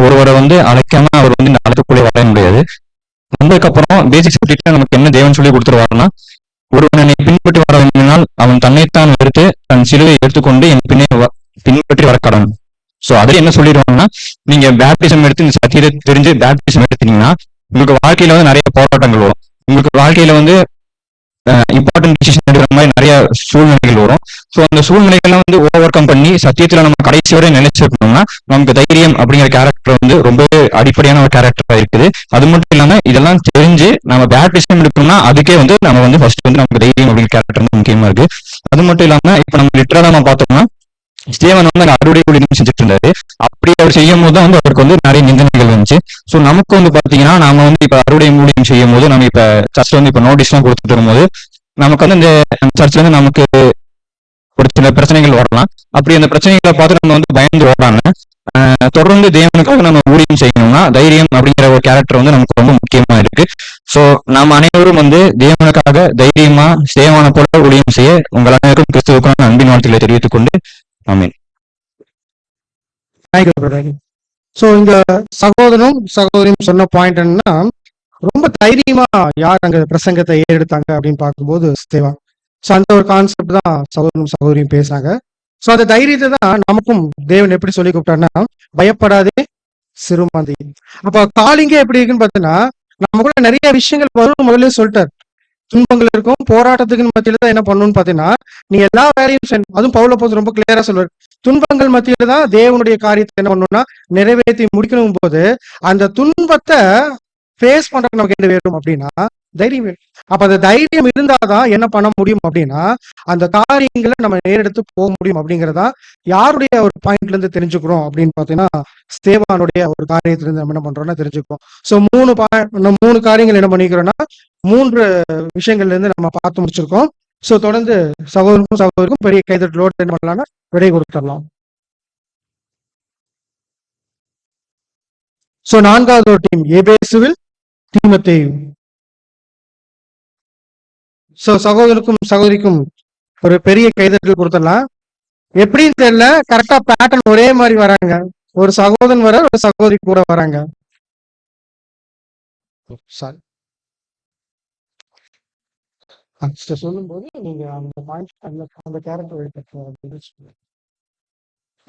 ஒருவரை வந்து அழைக்காம அவர் வந்து இந்த அழைப்புக்குள்ளே வர முடியாது. வந்ததுக்கு அப்புறம் பேசிக் சப்ஜெக்ட்ல நமக்கு என்ன தேவன் சொல்லி கொடுத்துருவாருன்னா, ஒருவனை பின்பற்றி வர வேண்டினால் அவன் தன்னைத்தான் எடுத்து தன் சிலுவை எடுத்துக்கொண்டு என் பின்பற்றி வர கடன். சோ அதுல என்ன சொல்லிடுவாங்கன்னா, நீங்க பேப்டிசம் எடுத்து இந்த சத்தியத்தை தெரிஞ்சு பேப்டிசம் எடுத்தீங்கன்னா உங்களுக்கு வாழ்க்கையில வந்து நிறைய போராட்டங்கள் வரும். உங்களுக்கு வாழ்க்கையில வந்து இம்பார்ட்டன்ட் டிசிஷன் எடுக்கிற மாதிரி நிறைய சூழ்நிலைகள் வரும். ஸோ அந்த சூழ்நிலைகள்லாம் வந்து ஓவர் கம் பண்ணி சத்தியத்துல நம்ம கடைசி வரை நினைச்சிருக்கணும்னா நமக்கு தைரியம் அப்படிங்கிற கேரக்டர் வந்து ரொம்பவே அடிப்படையான ஒரு கேரக்டரா இருக்குது. அது மட்டும் இல்லாம இதெல்லாம் தெரிஞ்சு நம்ம பேப்டிசம் எடுக்கணும்னா அதுக்கே வந்து நம்ம வந்து ஃபர்ஸ்ட் வந்து நமக்கு தைரியம் அப்படிங்கிற கேரக்டர் வந்து முக்கியமா இருக்கு. அது மட்டும் இல்லாம இப்ப நம்ம லிட்டரலா நம்ம பார்த்தோம்னா ஸ்தேவான் வந்து அந்த அறுவடை ஊழியம் செஞ்சுட்டு இருந்தாரு. அப்படி அவர் செய்யும் போது தான் வந்து அவருக்கு வந்து நிறைய நிந்தனைகள் வந்துச்சு. ஸோ நமக்கு வந்து பாத்தீங்கன்னா நாம வந்து இப்ப அறுவடை ஊழியம் செய்யும் போது நம்ம இப்ப சர்ச்ல வந்து இப்ப நோட்டீஸ் எல்லாம் கொடுத்துட்டு வரும்போது நமக்கு வந்து இந்த சர்ச்ல இருந்து நமக்கு ஒரு சில பிரச்சனைகள் வரலாம். அப்படி அந்த பிரச்சனைகளை பார்த்து நம்ம வந்து பயந்து ஓடாம தொடர்ந்து தேவனுக்காக நம்ம ஊழியம் செய்யணும்னா தைரியம் அப்படிங்கிற ஒரு கேரக்டர் வந்து நமக்கு ரொம்ப முக்கியமா இருக்கு. சோ நாம் அனைவரும் வந்து தேவனுக்காக தைரியமா ஸ்தேவானை போல ஊழியம் செய்ய உங்கள் அனைவருக்கும் கிறிஸ்துவுக்கான அன்பின் வாழ்த்துக்களை தெரிவித்துக் கொண்டு ஆமென். சோ இந்த சகோதரனும் சகோதரியும் சொன்ன பாயிண்ட் என்னன்னா, ரொம்ப தைரியமா யார் அங்க பிரசங்கத்தை ஏறெடுத்தாங்க அப்படின்னு பார்க்கும்போது ஸ்தேவான். சோ அந்த ஒரு கான்செப்ட் தான் சகோதரனும் சகோதரியும் பேசாங்க. சோ அந்த தைரியத்தை தான் நமக்கும் தேவன் எப்படி சொல்லி கூப்பிட்டாருன்னா, பயப்படாதே சிறுமாந்தி. அப்ப காலிங்கே எப்படி இருக்குன்னு பார்த்தீங்கன்னா, நம்ம கூட நிறைய விஷயங்கள் வரும் முதல்ல சொல்லிட்டார். துன்பங்கள் இருக்கும், போராட்டத்துக்கு மத்தியில தான் என்ன பண்ணணும்னு பாத்தீங்கன்னா, நீ எல்லா வேலையும் அதுவும் பவுல போது ரொம்ப கிளியரா சொல்லுவார், துன்பங்கள் மத்தியில தான் தேவனுடைய காரியத்தை என்ன பண்ணணும்னா நிறைவேற்றி முடிக்கணும் போது அந்த துன்பத்தை ஃபேஸ் பண்றதுக்கு நமக்கு என்ன வேணும் அப்படின்னா தைரியம் வேணும். அப்ப அந்த தைரியம் இருந்தாதான் என்ன பண்ண முடியும் அப்படின்னா அந்த காரியங்களை நம்ம நேரெடுத்து போக முடியும். அப்படிங்கிறதா யாருடைய ஒரு பாயிண்ட்ல இருந்து தெரிஞ்சுக்கிறோம் அப்படின்னு பாத்தீங்கன்னா ஸ்தேவானுடைய ஒரு காரியத்துல இருந்து நம்ம என்ன பண்றோம்னா தெரிஞ்சுக்கிறோம். ஸோ மூணு காரியங்கள் என்ன பண்ணிக்கிறோம்னா 3 விஷயங்கள்ல இருந்து நம்ம பார்த்து முடிச்சிருக்கோம். ஸோ தொடர்ந்து சகோதரருக்கும் பெரிய கைதட்டலோடு என்ன பண்ணலாம்னா விடை கொடுத்துடலாம். ஸோ 4வது ஒரு டீம் எபேசுவில் தீமோத்தேயு. ஸோ சகோதரருக்கும் சகோதரிக்கும் ஒரு பெரிய கைதட்டல் கொடுத்துடலாம். எப்படின்னு தெரியல, கரெக்டா பேட்டர்ன் ஒரே மாதிரி வராங்க. ஒரு சகோதரன் வர ஒரு சகோதரி கூட வராங்க. சொல்லும் போது நீங்க அந்த பாயிண்ட் அந்த கேரக்டர்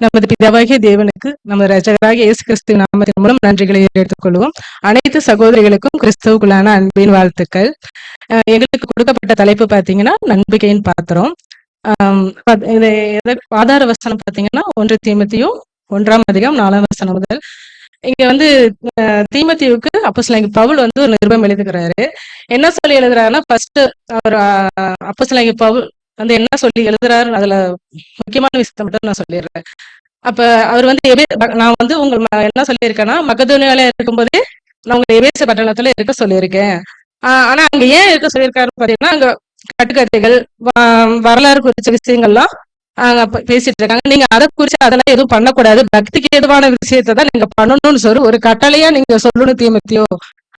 நமது பிதாவாகிய தேவனுக்கு நமது ரட்சகராகிய இயேசு கிறிஸ்து நாமத்தின் மூலம் நன்றிகளை எடுத்துக் கொள்வோம். அனைத்து சகோதரிகளுக்கும் கிறிஸ்துவுக்குள்ளான அன்பின் வாழ்த்துக்கள். எங்களுக்கு கொடுக்கப்பட்ட தலைப்பு பாத்தீங்கன்னா நம்பிக்கையின் பாத்திரம். இது ஆதார வசனம் பாத்தீங்கன்னா 1 தீமோத்தேயு 1:4 முதல். இங்க வந்து தீமோத்தேயுவுக்கு அப்போஸ்தலனாகிய பவுல் வந்து ஒரு நிருபம் எழுதுகிறாரு. என்ன சொல்லி எழுதுறாருன்னா, ஃபர்ஸ்ட் அவர் அப்போஸ்தலனாகிய பவுல் வந்து என்ன சொல்லி எழுதுறாரு, அதுல முக்கியமான விஷயத்தை மட்டும் நான் சொல்லிடுறேன். அப்ப அவர் வந்து நான் வந்து என்ன சொல்லியிருக்கேன்னா, மக்கதோனியால இருக்கும்போதே நான் உங்களை எபேசு பட்டணத்துல இருக்க சொல்லியிருக்கேன். ஆனா அங்க ஏன் இருக்க சொல்லியிருக்காருன்னு பாத்தீங்கன்னா, அங்க கட்டுக்கதைகள் வரலாறு குறிச்ச விஷயங்கள்லாம் அங்க பேசிட்டு இருக்காங்க. நீங்க அதை குறிச்சு அதெல்லாம் எதுவும் பண்ணக்கூடாது, பக்திக்கு ஏதுவான விஷயத்தை தான் நீங்க பண்ணணும்னு சொல்லி ஒரு கட்டளையா நீங்க சொல்லணும் தீமோத்தேயு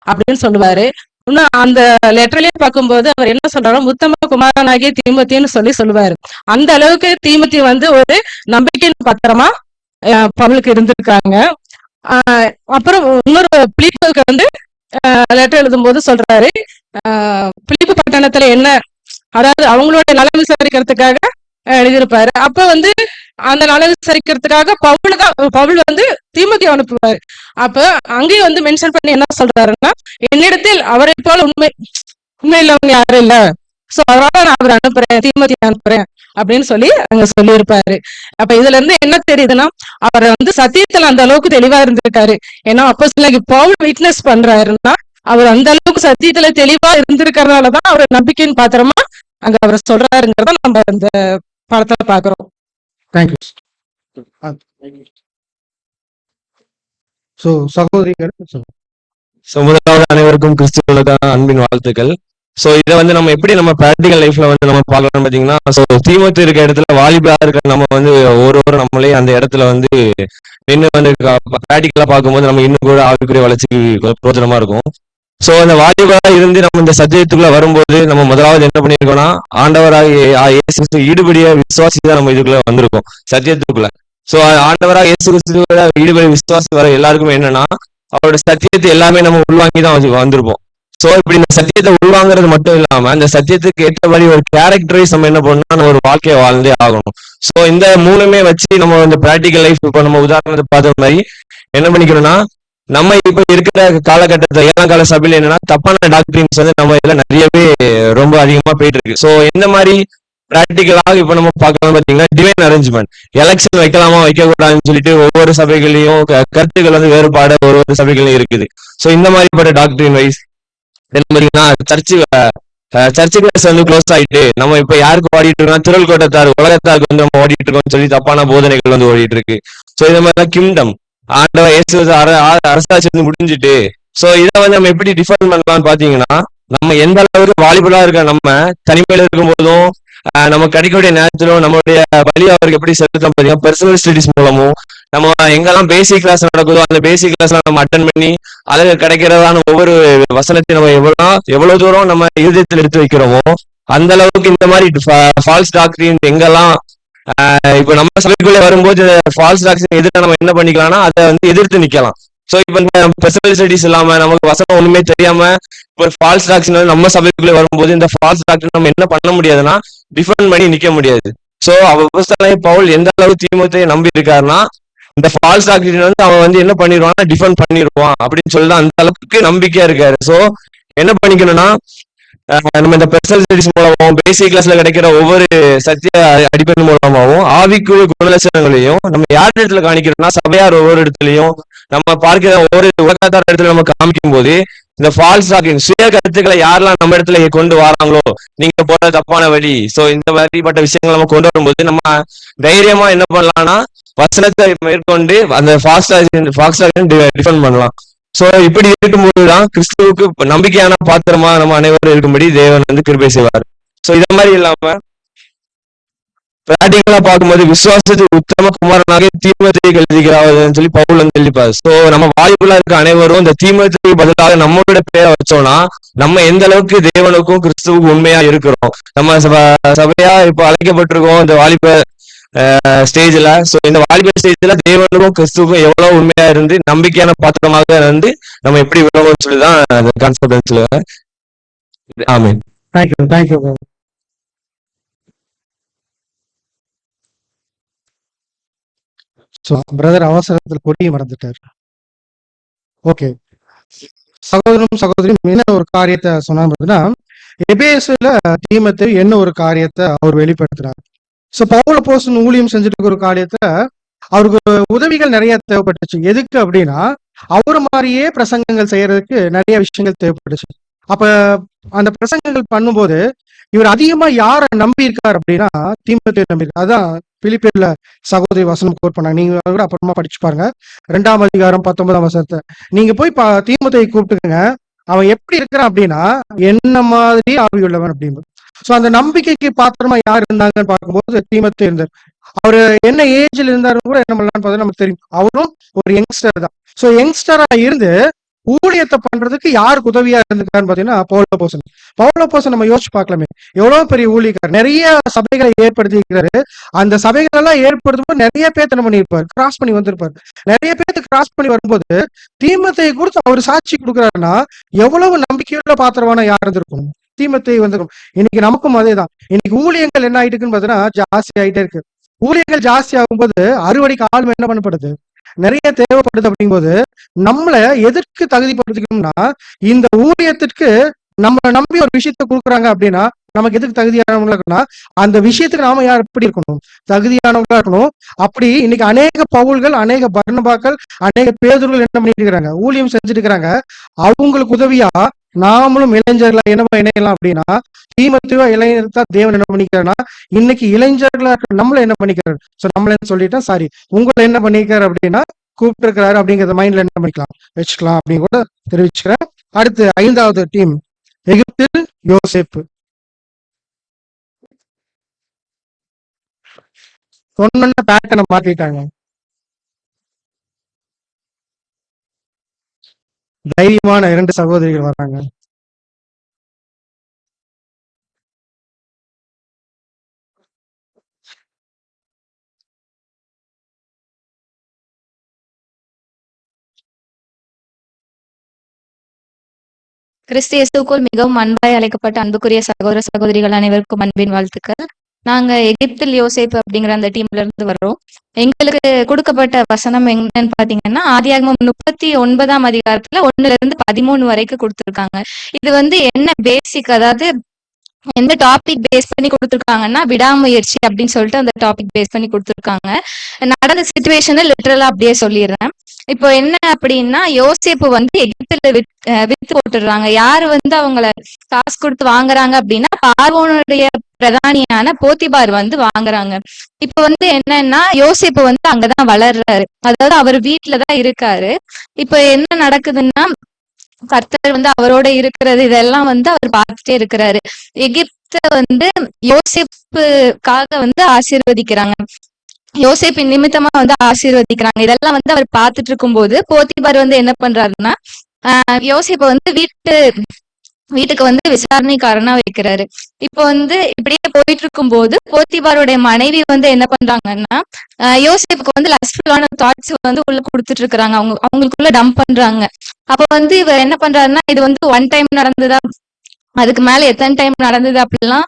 அப்படின்னு சொல்லுவாரு. இன்னும் அந்த லெட்டர்லயே பார்க்கும்போது அவர் என்ன சொல்றாரு, உத்தம குமாரனாகிய தீமோத்தேயுன்னு சொல்லுவாரு. அந்த அளவுக்கு தீமோத்தேயு வந்து ஒரு நம்பிக்கையின் பத்திரமா பவுலுக்கு இருந்திருக்காங்க. அப்புறம் இன்னொரு பிலிப்புக்கு வந்து லெட்டர் எழுதும் போது சொல்றாரு, பிலிப்பு பட்டணத்துல என்ன, அதாவது அவங்களோட நலம் விசாரிக்கிறதுக்காக எழுதியிருப்பாரு. அப்ப வந்து அந்த நலம் விசாரிக்கிறதுக்காக பவுல் வந்து தீமோத்தேயு அனுப்புவாரு. அப்ப அங்கேயும் வந்து மென்ஷன் பண்ணி என்ன சொல்றாருன்னா, என்னிடத்தில் அவரை போல உண்மை இல்லவங்க யாரும் இல்ல, சோ அதனால நான் அவரை அனுப்புறேன், தீமோத்தேயு அனுப்புறேன் அப்படின்னு சொல்லி அங்க சொல்லியிருப்பாரு. அப்ப இதுல இருந்து என்ன தெரியுதுன்னா, அவரை வந்து சத்தியத்துல அந்த அளவுக்கு தெளிவா இருந்திருக்காரு. ஏன்னா அப்போஸ்தலனாகிய பவுல் விட்னஸ் பண்றாருன்னா அவர் அந்த அளவுக்கு சத்தியத்துல தெளிவா இருந்திருக்கிறதுனாலதான் அவர் நம்பிக்கையின் பாத்திரமா அங்க அவர் சொல்றாருங்கிறத நம்ம அந்த படத்துல பாக்குறோம். தேங்க்யூ. ஸோ சகோதரிகள் முதலாவது அனைவருக்கும் கிறிஸ்துவுக்கான அன்பின் வாழ்த்துக்கள். சோ இதை வந்து நம்ம எப்படி நம்ம பிராக்டிகல் லைஃப்ல வந்து நம்ம பார்க்கலாம் பாத்தீங்கன்னா, தீமோத்தேயு இருக்க இடத்துல வாலிபா இருக்க நம்ம வந்து ஒரு நம்மளே அந்த இடத்துல வந்து நின்று வந்து பிராக்டிகலா பார்க்கும்போது நம்ம இன்னும் கூட ஆவிக்குரிய வளர்ச்சிக்கு பிரோஜனமா இருக்கும். சோ அந்த வாலிபா இருந்து நம்ம இந்த சத்தியத்துக்குள்ள வரும்போது நம்ம முதலாவது என்ன பண்ணிருக்கோம்னா, ஆண்டவராக இயேசு கிறிஸ்து ஈடுபடிய விசுவாசி தான் நம்ம இதுக்குள்ள வந்திருக்கோம் சத்தியத்துக்குள்ள. சோ ஆண்டவராக இயேசு கிறிஸ்துவோட ஈடுபடிய விசுவாசி வர எல்லாருக்குமே என்னன்னா, அவரோட சத்தியத்தை எல்லாமே நம்ம உள்வாங்கி தான் வந்திருப்போம். சோ இப்படி இந்த சத்தியத்தை உள்வாங்கிறது மட்டும் இல்லாம அந்த சத்தியத்துக்கு ஏற்றபடி ஒரு கேரக்டரைஸ் நம்ம என்ன பண்ணணும், நம்ம ஒரு வாழ்க்கையை வாழ்ந்தே ஆகணும். சோ இந்த 3மே வச்சு நம்ம இந்த பிராக்டிகல் லைஃப் இப்ப நம்ம உதாரணத்தை பார்த்த மாதிரி என்ன பண்ணிக்கணும்னா, நம்ம இப்ப இருக்கிற காலகட்டத்துல 7ஆம் கால சபையில என்னன்னா தப்பான டாக்டரின்ஸ் வந்து நம்ம இதுல நிறையவே ரொம்ப அதிகமா போயிட்டு இருக்கு. சோ இந்த மாதிரி பிராக்டிகலாக இப்ப நம்ம பார்க்கலாம் பாத்தீங்கன்னா, டிவைன் அரேஞ்ச்மெண்ட், எலெக்ஷன் வைக்கலாமா வைக்க கூடாதுன்னு சொல்லிட்டு ஒவ்வொரு சபைகளையும் கருத்துக்கள் வந்து வேறுபாடு ஒரு சபைகளையும் இருக்குது. சோ இந்த மாதிரிப்பட்ட டாக்டரின் வைஸ் என்ன பாத்தீங்கன்னா, சர்ச்சுக்கு வந்து க்ளோஸ் ஆயிட்டு நம்ம இப்ப யாருக்கு ஓடிட்டு இருக்கோம், திரள் கோட்டத்தார் உலகத்தாருக்கு வந்து நம்ம ஓடிட்டு இருக்கோம்னு சொல்லி தப்பான போதனைகள் வந்து ஓடிட்டு இருக்கு. சோ இந்த மாதிரிலாம் கிங்டம் ஆண்டவர் இயேசு அரசாட்சி வந்து முடிஞ்சிட்டு. சோ இதை வந்து நம்ம எப்படி டிஃபைன் பண்ணலாம்னு பாத்தீங்கன்னா, நம்ம எந்த அளவுக்கு வாலிபலா இருக்க நம்ம தனிமையில இருக்கும் போதும் நம்ம கிடைக்கக்கூடிய நேரத்திலும் நம்மளுடைய வழி அவருக்கு எப்படி செலுத்தலாம் பாத்தீங்கன்னா, பர்சனல் ஸ்டடிஸ் மூலமும் நம்ம எங்கெல்லாம் பேசிக் கிளாஸ் நடக்குதோ அந்த பேசிக் கிளாஸ் நம்ம அட்டன் பண்ணி அதுல கிடைக்கிறதான ஒவ்வொரு வசனத்தையும் நம்ம எவ்வளவு தூரம் நம்ம இருதயத்தில் எடுத்து வைக்கிறோமோ அந்த அளவுக்கு இந்த மாதிரி ஃபால்ஸ் டாக்டரின் எங்கெல்லாம் இப்ப நம்ம சபைக்குள்ளே வரும்போது ஃபால்ஸ் டாக்டரின் எதிர்த்து நம்ம என்ன பண்ணிக்கலாம்னா அதை வந்து எதிர்த்து நிக்கலாம். சோ இப்ப பர்சனல் ஸ்டடிஸ் இல்லாம நமக்கு வசனம் ஒண்ணுமே தெரியாம இப்ப ஃபால்ஸ் டாக்டரின் வந்து நம்ம சபைக்குள்ளே வரும்போது இந்த ஃபால்ஸ் டாக்டரின் நம்ம என்ன பண்ண முடியாதுன்னா டிஃபெண்ட் பண்ணி நிக்க முடியாது. சோ அப்போஸ்தலனாகிய பவுல் எந்த அளவு தீமோத்தேயுவை நம்பி இருக்காருன்னா, இந்த ஃபால்ஸ் டாக்டரின் வந்து அவன் வந்து என்ன பண்ணிடுவான்னா டிஃபெண்ட் பண்ணிடுவான் அப்படின்னு சொல்லிட்டு அந்த அளவுக்கு நம்பிக்கையா இருக்காரு. சோ என்ன பண்ணிக்கணும்னா, நம்ம இந்த பர்சனல் ஸ்டடிஸ் மூலமாகவும் பேசிக் கிளாஸ்ல கிடைக்கிற ஒவ்வொரு சத்திய அடிப்படை மூலமாகவும் ஆவிக்குரிய குணலட்சணங்களையும் நம்ம யார் இடத்துல காணிக்கிறோம்னா சபையார் ஒவ்வொரு இடத்துலையும் நம்ம பார்க்கிற ஒவ்வொரு உலகத்தார் இடத்துல நம்ம காமிக்கும் போது இந்த ஃபால்ஸ் டாக்கிங் சுய கருத்துக்களை யாரெல்லாம் நம்ம இடத்துல கொண்டு வராங்களோ நீங்க போற தப்பான வழி, சோ இந்த மாதிரிப்பட்ட விஷயங்களை நம்ம கொண்டு வரும்போது நம்ம தைரியமா என்ன பண்ணலாம்னா வசனத்தை மேற்கொண்டு அந்த ஃபாஸ்டா டிஃபெண்ட் பண்ணலாம். சோ இப்படி இருக்கும்போதுதான் கிறிஸ்துவுக்கு நம்பிக்கையான பாத்திரமா நம்ம அனைவரும் இருக்கும்படி தேவன் வந்து கிருபை செய்வார். சோ இத மாதிரி இல்லாம பிராக்டிகலா பார்க்கும்போது விசுவாசத்துக்கு உத்தம குமாரனாக தீமோத்தேயுக்கு எழுதுகிறார்னு சொல்லி பவுல் வந்து எழுதிப்பார். சோ நம்ம வாய்ப்புல இருக்க அனைவரும் இந்த தீமோத்தேயுக்கு பதிலாக நம்மளோட பேரை வச்சோம்னா நம்ம எந்த அளவுக்கு தேவனுக்கும் கிறிஸ்துவுக்கும் உண்மையா இருக்கிறோம். நம்ம சபையா இப்ப அழைக்கப்பட்டிருக்கோம் இந்த வாலிப ஸ்டேஜ்ல. சோ இந்த வாலிப ஸ்டேஜ்ல தேவனுக்கும் கிறிஸ்துவுக்கும் எவ்வளவு உண்மையா இருந்து நம்பிக்கையான பாத்திரமாக இருந்து நம்ம எப்படி விளங்கும்னு சொல்லிதான் அந்த கான்செப்ட் சொல்லுவேன். ஆமீன். தேங்க்யூ. ஸோ பிரதர் அவசரத்தில் கொடியை மறந்துட்டார். ஓகே, சகோதரனும் சகோதரியும் என்ன ஒரு காரியத்தை சொன்னா பார்த்தீங்கன்னா, எபேசுல தீமோத்தேயு என்ன ஒரு காரியத்தை அவர் வெளிப்படுத்துறாரு. ஸோ பவுல் அப்போஸ்தலன் ஊழியம் செஞ்சுட்டு ஒரு காரியத்துல அவருக்கு உதவிகள் நிறைய தேவைப்பட்டுச்சு. எதுக்கு அப்படின்னா அவரு மாதிரியே பிரசங்கங்கள் செய்யறதுக்கு நிறைய விஷயங்கள் தேவைப்பட்டுச்சு. அப்ப அந்த பிரசங்கங்கள் பண்ணும்போது இவர் அதிகமா யாரை நம்பி இருக்காரு அப்படின்னா தீமோத்தேயு நம்பி இருக்காரு. அதான் பிலிப்பியர்ல சகோதரி வசனம் கோட் பண்ணாங்க. நீங்க கூட அப்புறமா படிச்சு பாருங்க. 2ஆம் அதிகாரம் 19ஆம் வசனத்தை நீங்க போய் தீமோத்தேயுவை கூப்பிட்டுக்கங்க. அவன் எப்படி இருக்கிறான் அப்படின்னா என்ன மாதிரி ஆவியுள்ளவன் அப்படின்னு. சோ அந்த நம்பிக்கைக்கு பாத்திரமா யார் இருந்தாங்கன்னு பார்க்கும்போது தீமோத்தேயு இருந்தார். அவரு என்ன ஏஜ்ல இருந்தாருன்னு கூட என்ன பண்ணலாம்னு பார்த்தா நமக்கு தெரியும். அவரும் ஒரு யங்ஸ்டர் தான். சோ யங்ஸ்டரா இருந்து ஊழியத்தை பண்றதுக்கு யாருக்கு உதவியா இருந்திருக்காருன்னு பாத்தீங்கன்னா பவுல் அப்போஸ்தலன் நம்ம யோசிச்சு பார்க்கலாமே, எவ்வளவு பெரிய ஊழியக்காரர், நிறைய சபைகளை ஏற்படுத்தி இருக்கிறாரு. அந்த சபைகள் எல்லாம் ஏற்படுத்தும் போது நிறைய பேர் என்ன பண்ணிருப்பாரு, கிராஸ் பண்ணி வந்திருப்பாரு. நிறைய பேருக்கு கிராஸ் பண்ணி வரும்போது தீமோத்தேயு குறித்து அவர் சாட்சி கொடுக்குறாருன்னா எவ்வளவு நம்பிக்கையுள்ள பாத்திரமான யார் இருந்திருக்கும், தீமோத்தேயு வந்திருக்கும். இன்னைக்கு நமக்கும் அதேதான். இன்னைக்கு ஊழியங்கள் என்ன ஆயிட்டுக்குன்னு பாத்தீங்கன்னா ஜாஸ்தி ஆயிட்டே இருக்கு. ஊழியர்கள் ஜாஸ்தி ஆகும்போது அறுவடைக்கு ஆளுமை என்ன பண்ணப்படுது, நிறைய தேவைப்படுது. அப்படிங்கும்போது நம்மள எதற்கு தகுதிப்படுத்திக்கணும்னா இந்த ஊழியத்திற்கு நம்ம நம்பி ஒரு விஷயத்த கொடுக்குறாங்க அப்படின்னா நமக்கு எதுக்கு தகுதியானவங்களா இருக்குன்னா அந்த விஷயத்துக்கு நாம யார் எப்படி இருக்கணும், தகுதியானவங்களா இருக்கணும். அப்படி இன்னைக்கு அநேக பவுல்கள், அநேக பர்னபாக்கள், அநேக பேதுருகள் என்ன பண்ணிட்டு இருக்கிறாங்க, ஊழியம் செஞ்சுட்டு இருக்கிறாங்க. அவங்களுக்கு உதவியா நாமளும் இளைஞர்களா என்ன இணையலாம் அப்படின்னா தீமோத்தேயுவை இளைஞர்த்தா தேவன் என்ன பண்ணிக்கிறாருன்னா இன்னைக்கு இளைஞர்களா இருக்க நம்மள என்ன பண்ணிக்கிறாரு. சோ நம்மள சொல்லிட்டேன், சாரி, உங்களை என்ன பண்ணிக்கிறாரு அப்படின்னா கூப்பிட்டு இருக்கிறாரு அப்படிங்கறத மைண்ட்ல என்ன பண்ணிக்கலாம் வச்சுக்கலாம் அப்படின்னு கூட தெரிவிச்சுக்கிறேன். அடுத்து 5வது டீம் எகிப்தில் யோசேப்பு. சொன்ன பேட்டர்னை மாத்திட்டாங்க. தைரியமான 2 சகோதரிகள் வர்றாங்க. கிறிஸ்து இயேசுவுக்குள் மிகவும் அன்பாய் அழைக்கப்பட்ட அன்புக்குரிய சகோதர சகோதரிகள் அனைவருக்கும் அன்பின் வாழ்த்துக்கள். நாங்க எகிப்தில் யோசேப்பு அப்படிங்கிற அந்த டீம்ல இருந்து வர்றோம். எங்களுக்கு கொடுக்கப்பட்ட வசனம் என்னன்னு பாத்தீங்கன்னா ஆதியாகமம் 39ஆம் அதிகாரத்துல 1 to 13 வரைக்கும் கொடுத்திருக்காங்க. இது என்ன பேசிக், அதாவது எந்த டாபிக் பேஸ் பண்ணி கொடுத்துருக்காங்கன்னா விடாமுயற்சி அப்படின்னு சொல்லிட்டு அந்த டாபிக் பேஸ் பண்ணி கொடுத்துருக்காங்க. நடந்த சிச்சுவேஷனை லிட்டரலா அப்படியே சொல்லிடுறேன். இப்போ என்ன அப்படின்னா யோசேப்பு எகிப்துல வித்து போட்டுடுறாங்க. யாரு அவங்கள காசு கொடுத்து வாங்குறாங்க அப்படின்னா பார்வோனுடைய பிரதானியான போத்திபார் வாங்குறாங்க. இப்ப என்னன்னா யோசேப்பு அங்கதான் வளர்றாரு, அதாவது அவர் வீட்டுலதான் இருக்காரு. இப்ப என்ன நடக்குதுன்னா கர்த்தர் அவரோட இருக்கிறது இதெல்லாம் அவர் பார்த்துட்டே இருக்கிறாரு. எகிப்த யோசேப்புக்காக ஆசீர்வதிக்கிறாங்க, யோசேப்பின் நிமித்தமா ஆசீர்வதிக்கிறாங்க. இதெல்லாம் அவர் பார்த்துட்டு இருக்கும் போது போத்திபார் என்ன பண்றாருன்னா யோசேப்ப வீட்டுக்கு விசாரணைக்காரனா வைக்கிறாரு. இப்போ இப்படியே போயிட்டு இருக்கும் போது போத்திபாருடைய மனைவி என்ன பண்றாங்கன்னா யோசேப்புக்கு லஸ்ட்ஃபுல்லான தாட்ஸ் உள்ள கொடுத்துட்டு இருக்காங்க, அவங்களுக்குள்ள டம்ப் பண்றாங்க. அப்ப இவர் என்ன பண்றாருன்னா இது 1 டைம் நடந்ததா, அதுக்கு மேல எத்தனை டைம் நடந்தது அப்படிலாம்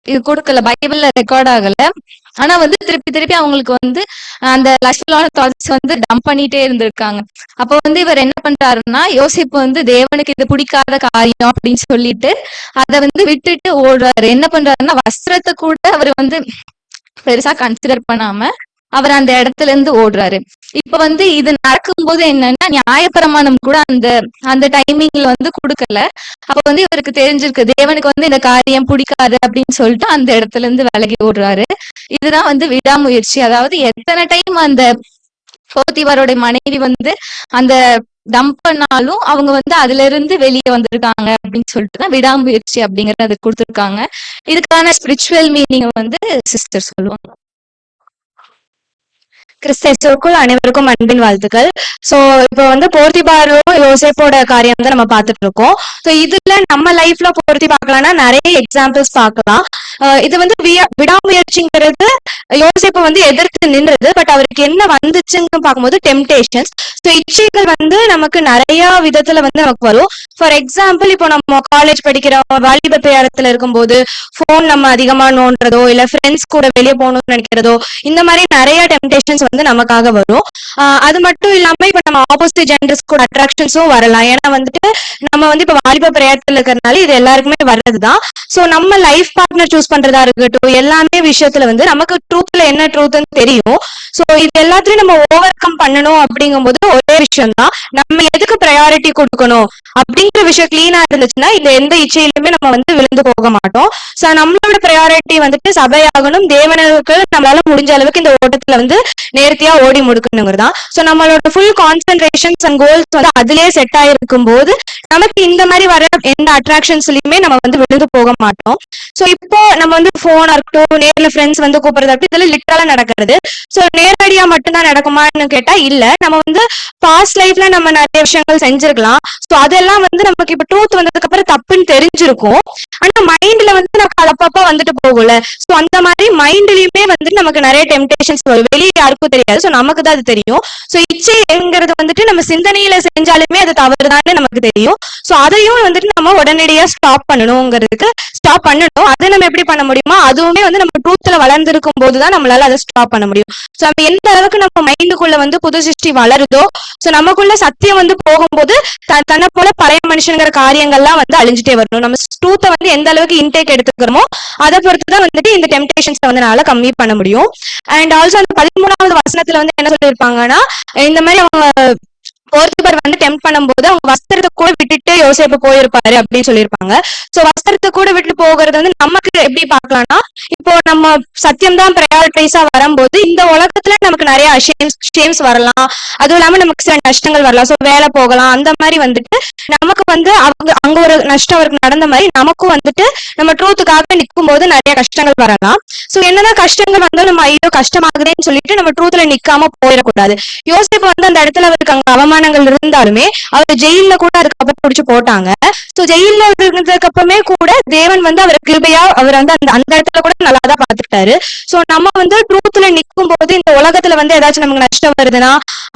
இது கொடுக்கல, பைபிள்ல ரெக்கார்ட் ஆகல. ஆனா வந்து திருப்பி திருப்பி அவங்களுக்கு வந்து அந்த லட்சலான தாட்ஸ் வந்து டம்ப் பண்ணிட்டே இருந்திருக்காங்க. அப்ப வந்து இவர் என்ன பண்றாருன்னா, யோசேப்பு வந்து தேவனுக்கு இது பிடிக்காத காரியம் அப்படின்னு சொல்லிட்டு அதை வந்து விட்டுட்டு ஓடுறாரு. என்ன பண்றாருன்னா, வஸ்திரத்தை கூட அவர் வந்து பெருசா கன்சிடர் பண்ணாம அவர் அந்த இடத்துல இருந்து ஓடுறாரு. இப்ப வந்து இது நடக்கும்போது என்னன்னா, நியாயப்பிரமாணம் கூட அந்த அந்த டைமிங்ல வந்து கொடுக்கல. அப்ப வந்து இவருக்கு தெரிஞ்சிருக்கு தேவனுக்கு வந்து இந்த காரியம் பிடிக்காது அப்படின்னு சொல்லிட்டு அந்த இடத்துல இருந்து விலகி ஓடுறாரு. இதுதான் வந்து விடாமுயற்சி. அதாவது எத்தனை டைம் அந்த போத்திபாரோட மனைவி வந்து அந்த டம்ப் பண்ணாலும் அவங்க வந்து அதுல இருந்து வெளியே வந்திருக்காங்க அப்படின்னு சொல்லிட்டு தான் விடாமுயற்சி அப்படிங்கறது கொடுத்துருக்காங்க. இதுக்கான ஸ்பிரிச்சுவல் மீனிங் வந்து சிஸ்டர் சொல்லுவாங்க. கிறிஸ்தேசுக்குள் அனைவருக்கும் அன்பின் வாழ்த்துக்கள். சோ இப்போ வந்து போர்த்திபாரும் யோசேப்போட காரியம் தான் நம்ம பார்த்துட்டு இருக்கோம். சோ இதுல நம்ம லைஃப்ல பொருத்தி பார்க்கலாம்னா நிறைய எக்ஸாம்பிள்ஸ் பார்க்கலாம். இது வந்து விடாமுயற்சிங்கிறது யோசேப்பு வந்து எதிர்த்து நின்றது. பட் அவருக்கு என்ன வந்துச்சுன்னு பார்க்கும்போது டெம்டேஷன்ஸ். ஸோ இச்சைகள் வந்து நமக்கு நிறைய விதத்துல வந்து நமக்கு வரும். ஃபார் எக்ஸாம்பிள், இப்போ நம்ம காலேஜ் படிக்கிற வாலிப பிரயாரத்துல இருக்கும்போது போன் நம்ம அதிகமா நோண்டுறதோ இல்ல ஃப்ரெண்ட்ஸ் கூட வெளியே போகணும்னு நினைக்கிறதோ இந்த மாதிரி நிறைய டெம்டேஷன்ஸ் வந்து நமக்காக வரும். அது மட்டும் இல்லாம இப்ப நம்ம ஆப்போசிட் ஜெண்டர்ஸ் கூட அட்ராக்ஷன்ஸும் வரலாம். ஏன்னா வந்துட்டு நம்ம வந்து இப்ப வாலிப பிரயாரத்துல இருக்கிறதுனால இது எல்லாருக்குமே வர்றதுதான். சோ நம்ம லைஃப் பார்ட்னர் சூஸ் பண்றதா இருக்கட்டும், எல்லாமே விஷயத்துல வந்து நமக்கு ட்ரூத்ல என்ன ட்ரூத்னு தெரியும். சோ இது எல்லாத்தையும் நம்ம ஓவர் கம் பண்ணணும் அப்படிங்கும்போது ஒரே விஷயம் தான், நம்ம எதுக்கு ப்ரையாரிட்டி கொடுக்கணும் அப்படிங்கிற விஷயம் கிளீனா இருந்துச்சுன்னா இந்த எந்த இச்சையிலுமே நம்ம வந்து விழுந்து போக மாட்டோம். சோ நம்மளோட ப்ரையாரிட்டி வந்துட்டு சபையாகணும், தேவனுக்கு நம்மளால முடிஞ்ச அளவுக்கு இந்த ஓட்டத்துல வந்து நேர்த்தியா ஓடி முடிக்கணுங்கிறதான். சோ நம்மளோட ஃபுல் கான்சென்ட்ரேஷன்ஸ் அண்ட் கோல்ஸ் வந்து அதுலயே செட் ஆயிருக்கும் போது நமக்கு இந்த மாதிரி வர எந்த அட்ராக்ஷன்ஸ்லயுமே நம்ம வந்து விழுந்து போக மாட்டோம். சோ இப்போ நம்ம வந்து போனா இருக்கட்டும், நேர்ல ஃப்ரெண்ட்ஸ் வந்து கூப்பிடுறது அப்படி இதெல்லாம் லிட்டரலா நடக்கிறது. சோ நேரடியா மட்டும்தான் நடக்குமான்னு கேட்டா இல்ல. நம்ம வந்து பாஸ்ட் லைஃப்ல நம்ம நிறைய விஷயங்கள் செஞ்சிருக்கலாம். சோ அதெல்லாம் வந்து நமக்கு இப்ப ட்ரூத் வந்ததுக்கு அப்புறம் தப்புன்னு தெரிஞ்சிருக்கும். ஆனா மைண்ட்ல வந்து நமக்கு அது அப்பப்ப வந்துட்டு போகல. சோ அந்த மாதிரி மைண்ட்லயுமே வந்துட்டு நமக்கு நிறைய டெம்டேஷன்ஸ் வரும். வெளியே யாருக்கும் தெரியாது, சோ நமக்கு தான் அது தெரியும். சோ இச்சைங்கிறது வந்துட்டு நம்ம சிந்தனையில செஞ்சாலுமே அது தவறுதான்னு நமக்கு தெரியும். சோ அதையும் வந்துட்டு நம்ம உடனடியா ஸ்டாப் பண்ணணுங்கிறதுக்கு ஸ்டாப் பண்ணணும். அதை நம்ம எப்படி பண்ண முடியுமா, அதுவுமே வந்து நம்ம ட்ரூத்ல வளர்ந்துருக்கும் போதுதான் நம்மளால அதை ஸ்டாப் பண்ண முடியும். சோ நம்ம எந்த அளவுக்கு நம்ம மைண்டுக்குள்ள வந்து புது சிருஷ்டி வளருதோ, சோ நமக்குள்ள சத்தியம் வந்து போகும்போது தன்னை போல பழைய மனுஷங்கிற காரியங்கள்லாம் வந்து அழிஞ்சிட்டே வரணும். நம்ம ட்ரூத்தை வந்து எந்த அளவுக்கு இன்டேக் எடுத்துக்கிறோமோ அதை பொறுத்துதான் வந்துட்டு இந்த டெம்டேஷன்ஸ் வந்து நாள கம்மி பண்ண முடியும். அண்ட் ஆல்சோ அந்த 13வது வசனத்துல வந்து என்ன சொல்லியிருப்பாங்கன்னா, இந்த மாதிரி அவங்க போர்த்திபார் வந்து டெம்ப் பண்ணும்போது அவங்க வஸ்திரத்தை கூட விட்டுட்டு யோசேப்பு போயிருப்பாரு அப்படின்னு சொல்லியிருப்பாங்க. சோ வஸ்திரத்தை கூட விட்டு போகிறது வந்து நமக்கு எப்படி பார்க்கலாம்னா, இப்போ நம்ம சத்தியம் தான் ப்ரையாரிட்டைஸா வரும்போது இந்த உலகத்துல நமக்கு நிறைய ஷேம்ஸ் வரலாம், அதுவும் இல்லாம நமக்கு சில நஷ்டங்கள் வரலாம். சோ வேலை போகலாம், அந்த மாதிரி வந்துட்டு நமக்கு வந்து அங்க ஒரு நஷ்டம் அவருக்கு நடந்த மாதிரி நமக்கும் வந்துட்டு நம்ம ட்ரூத்துக்காக நிற்கும் போது நிறைய கஷ்டங்கள் வரலாம். சோ என்னதான் கஷ்டங்கள் வந்தாலும் நம்ம ஐயோ கஷ்டமாகுதுன்னு சொல்லிட்டு நம்ம ட்ரூத்ல நிக்காம போயிடக்கூடாது. யோசிப்பு வந்து அந்த இடத்துல அவருக்கு அங்க அவமானங்கள் இருந்தாலுமே அவர் ஜெயில கூட அதுக்கப்புறம் பிடிச்சு போட்டாங்க. சோ ஜெயில இருந்ததுக்கு அப்புறமே கூட தேவன் வந்து அவர் கிருபையா அவர் வந்து அந்த இடத்துல கூட நல்லாதான் பாத்துக்கிட்டாரு. சோ நம்ம வந்து ட்ரூத்ல நிக்கும் போது இந்த உலகத்துல வந்து ஏதாச்சும் நமக்கு நஷ்டம் வருதுன்னா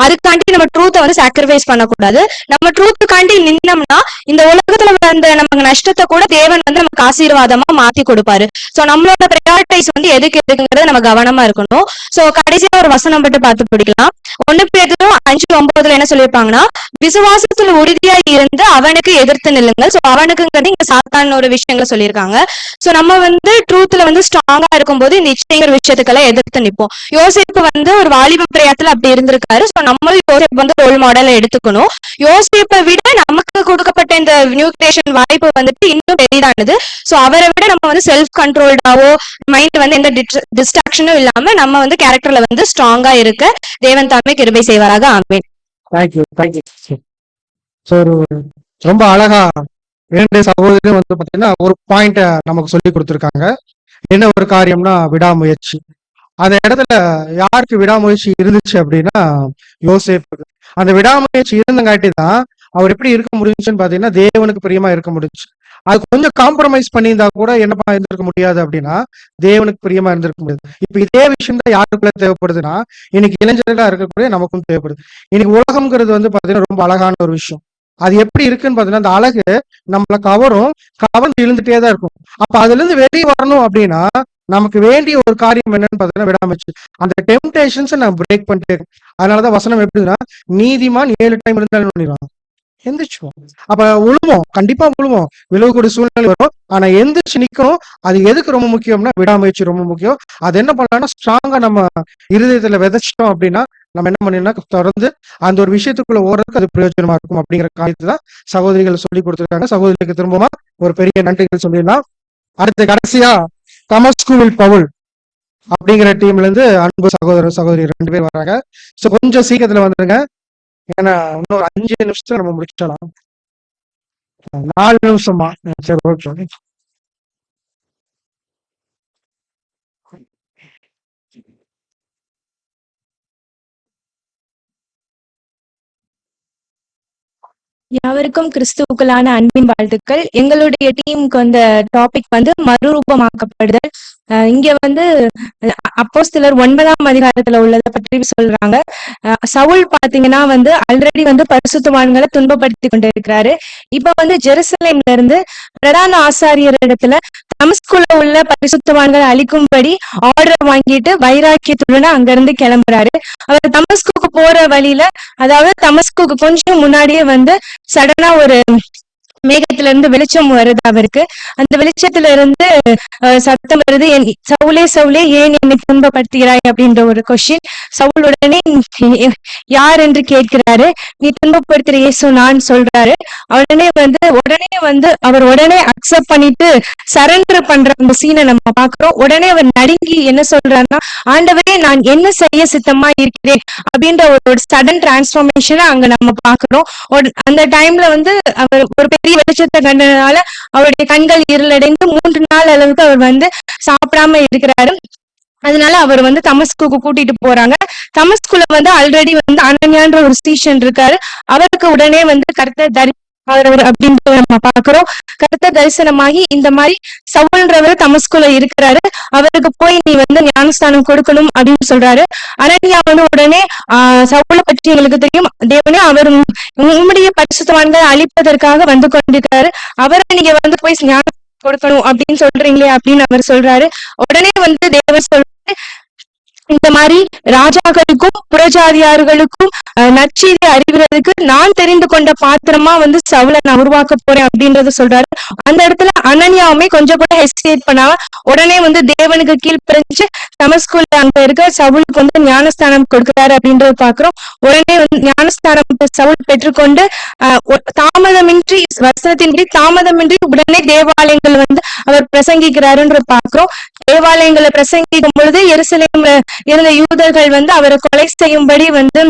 அதுக்காண்டி நம்ம ட்ரூத்தை வந்து சாக்ரிஃபைஸ் பண்ணக்கூடாது. நம்ம ட்ரூத்துக்காண்டி நின்னோம்னா இந்த உலகத்துல வந்த நமக்கு நஷ்டத்தை கூட தேவன் வந்து நமக்கு ஆசீர்வாதமா மாத்தி கொடுப்பாரு. சோ நம்மளோட ப்ரையாரிட்டைஸ் வந்து எதுக்கு எதுக்குங்கிறது நம்ம கவனமா இருக்கணும். சோ கடைசியா ஒரு வசனம் மட்டும் பார்த்து பிடிக்கலாம். 1 பேதுரு 5:9 என்ன சொல்லியிருப்பாங்கன்னா, விசுவாசத்துல உறுதியா இருந்து அவனுக்கு எதிர்த்து நில்லுங்கள். சோ அவனுக்குங்கிறது இங்க சாத்தான ஒரு விஷயங்களை சொல்லியிருக்காங்க. சோ நம்ம வந்து ட்ரூத்ல வந்து ஸ்ட்ராங்கா இருக்கும்போது இந்த இச்சைங்கிற விஷயத்துக்கெல்லாம் எதிர்த்து நிற்போம். யோசேப்பு வந்து ஒரு வாலிப பிரயாத்துல அப்படி இருந்திருக்காரு. சோ நம்மளும் யோசேப்பு வந்து ரோல் மாடலை எடுத்துக்கணும். யோசேப்பை விட நமக்கு கொடுக்கப்பட்ட இந்த நியூ கிரியேஷன் வாய்ப்பு வந்துட்டு இன்னும் பெரிதானது. சோ அவரை விட நம்ம வந்து செல்ஃப் கண்ட்ரோல்டாவோ மைண்ட் வந்து எந்த டிஸ்ட்ராக்ஷனும் இல்லாம நம்ம வந்து கேரக்டர்ல வந்து ஸ்ட்ராங்கா இருக்க தேவன் தாமே கிருபை செய்வாராக. ஆமென். தேங்க்யூ. ஸோ ரொம்ப அழகா 2 சகோதரியும் வந்து பாத்தீங்கன்னா ஒரு பாயிண்ட நமக்கு சொல்லி கொடுத்துருக்காங்க. என்ன ஒரு காரியம்னா விடாமுயற்சி. அந்த இடத்துல யாருக்கு விடாமுயற்சி இருந்துச்சு அப்படின்னா யோசேப்புக்கு. அந்த விடாமுயற்சி இருந்தங்காட்டி தான் அவர் எப்படி இருக்க முடிஞ்சுன்னு பாத்தீங்கன்னா தேவனுக்கு பிரியமா இருக்க முடிஞ்சு. அது கொஞ்சம் காம்ப்ரமைஸ் பண்ணியிருந்தா கூட என்னப்பா இருந்திருக்க முடியாது அப்படின்னா தேவனுக்கு பிரியமா இருந்திருக்க முடியாது. இப்ப இதே விஷயம் தான் யாருக்குள்ள தேவைப்படுதுன்னா இன்னைக்கு இளைஞர்களா இருக்கக்கூடிய நமக்கும் தேவைப்படுது. இன்னைக்கு உலகம்ங்கிறது வந்து பாத்தீங்கன்னா ரொம்ப அழகான ஒரு விஷயம். அது எப்படி இருக்குன்னு பாத்தீங்கன்னா, அந்த அழகு நம்மள கவர்ந்து இழுந்துட்டே தான் இருக்கும். அப்ப அதுல இருந்து வெளியே வரணும் அப்படின்னா நமக்கு வேண்டிய ஒரு காரியம் என்னன்னு பாத்தீங்கன்னா விடாமச்சு. அந்த டெம்டேஷன்ஸ் நான் பிரேக் பண்ணிட்டே இருக்கேன். அதனாலதான் வசனம் எப்படின்னா, நீதிமான் 7 டைம் இருந்தாலும் எந்திரிச்சுவோம். அப்ப உழுவோம், கண்டிப்பா உழுவோம், விழுவக்கூடிய சூழ்நிலை வரும். ஆனா எந்திரிச்சு நிக்கணும். அது எதுக்கு ரொம்ப முக்கியம்னா விடாமுயற்சி ரொம்ப முக்கியம். அது என்ன பண்ணலாம்னா ஸ்ட்ராங்கா நம்ம இருதயத்துல விதைச்சிட்டோம் அப்படின்னா நம்ம என்ன பண்ணிடலாம், தொடர்ந்து அந்த ஒரு விஷயத்துக்குள்ள ஓடுறதுக்கு அது பிரயோஜனமா இருக்கும் அப்படிங்கிற காரியத்தை தான் சகோதரிகள் சொல்லி கொடுத்துருக்காங்க. சகோதரிக்கு திரும்பமா ஒரு பெரிய நன்றிகள் சொல்லிடலாம். அடுத்து கடைசியா தமஸ்குவில் பவுல் அப்படிங்கிற டீம்ல இருந்து அன்பு சகோதரர் சகோதரி 2 பேர் வராங்க. சோ கொஞ்சம் சீக்கிரத்துல வந்துருங்க. ஏன்னா இன்னொரு 5 நிமிஷத்துல நம்ம முடிச்சிடலாம். 4 நிமிஷமா? சரி, ஓகே. யாவருக்கும் கிறிஸ்துவுக்குள்ளான அன்பின் வாழ்த்துக்கள். எங்களுடைய டீமுக்கு வந்த டாபிக் வந்து மறுரூபமாக்கப்படுதல். இங்க வந்து அப்போஸ்தலர் 9ஆம் அதிகாரத்துல உள்ளதை பற்றி சொல்றாங்க. சவுல் பாத்தீங்கன்னா வந்து ஆல்ரெடி வந்து பரிசுத்தவான்களை துன்பப்படுத்தி கொண்டு இருக்கிறாரு. இப்ப வந்து ஜெருசலேம்ல இருந்து பிரதான ஆசாரியர் இடத்துல தமஸ்குல உள்ள பரிசுத்தவான்களை அழிக்கும்படி ஆர்டர் வாங்கிட்டு வைராக்கியத்துடன் அங்க இருந்து கிளம்புறாரு. அவர் தமஸ்குக்கு போற வழியில, அதாவது தமஸ்குக்கு கொஞ்சம் முன்னாடியே வந்து சடனா ஒரு மேகத்துல இருந்து வெளிச்சம் வருது அவருக்கு. அந்த வெளிச்சத்துல இருந்து சத்தம் வருது, சவுலே சவுலே ஏன் என்னை துன்பப்படுத்துகிறாய் அப்படின்ற ஒரு கொஸ்டின். சவுல் உடனே யார் என்று கேட்கிறாரு. நீ துன்பப்படுத்துற இயேசு நான் சொல்றாரு. உடனே வந்து அவர் உடனே அக்செப்ட் பண்ணிட்டு சரண்டர் பண்ற அந்த சீனை நம்ம பாக்குறோம். உடனே அவர் நடுங்கி என்ன சொல்றாருன்னா, ஆண்டவரே நான் என்ன செய்ய சித்தமா இருக்கிறேன் அப்படின்ற ஒரு சடன் டிரான்ஸ்பார்மேஷனை அங்க நம்ம பாக்குறோம். அந்த டைம்ல வந்து அவர் ஒரு பெரிய வெளிச்சத்தை கண்டனால அவருடைய கண்கள் இருளடைந்து 3 நாள் அளவுக்கு அவர் வந்து சாப்பிடாம இருக்கிறாரு. அதனால அவர் வந்து தமஸ்குக்கு கூட்டிட்டு போறாங்க. தமஸ்குல வந்து ஆல்ரெடி வந்து அனன்யான்ற ஒரு ஸ்டீஷன் இருக்காரு. அவருக்கு உடனே வந்து கர்த்தர் அப்படின்றத நம்ம பாக்குறோம். கர்த்தர் தரிசனமாகி இந்த மாதிரி சவுல்ன்றவர் தமஸ்குல இருக்கிறாரு, அவருக்கு போய் நீ வந்து ஞானஸ்தானம் கொடுக்கணும் அப்படின்னு சொல்றாரு. அனன்யா வந்து உடனே சவுலை பற்றி எங்களுக்கு தெரியும், தேவனே அவர் உம்முடைய பரிசுத்தவான்களை அழிப்பதற்காக வந்து கொண்டிருக்கிறாரு, அவரை நீங்க வந்து போய் ஞானம் கொடுக்கணும் அப்படின்னு சொல்றீங்களே அப்படின்னு அவர் சொல்றாரு. உடனே வந்து தேவன் சொல்றாரு, இந்த மாதிரி ராஜாக்களுக்கும் புறஜாதியார்களுக்கும் நற்செய்தி அறிவுறதுக்கு நான் தெரிந்து கொண்ட பாத்திரமா வந்து சவுலை நான் உருவாக்க போறேன் அப்படின்றத சொல்றாரு. அந்த இடத்துல அனன்யாவுமே கொஞ்சம் கூட ஹெசிடேட் பண்ணாம உடனே வந்து தேவனுக்கு கீழ்ப்படிஞ்சு தமஸ்குல அங்க இருக்க சவுலுக்கு வந்து ஞானஸ்தானம் கொடுக்கிறாரு அப்படின்றத பாக்குறோம். உடனே வந்து ஞானஸ்தானம் சவுல் பெற்றுக்கொண்டு தாமதமின்றி வசனத்தின்படி தாமதமின்றி உடனே தேவாலயங்கள் வந்து அவர் பிரசங்கிக்கிறாருன்ற பாக்குறோம். தேவாலயங்களை பிரசங்கிக்கும் பொழுது எருசலேம்ல இருந்த யூதர்கள் வந்து அவரை கொலை செய்யும்படி வந்து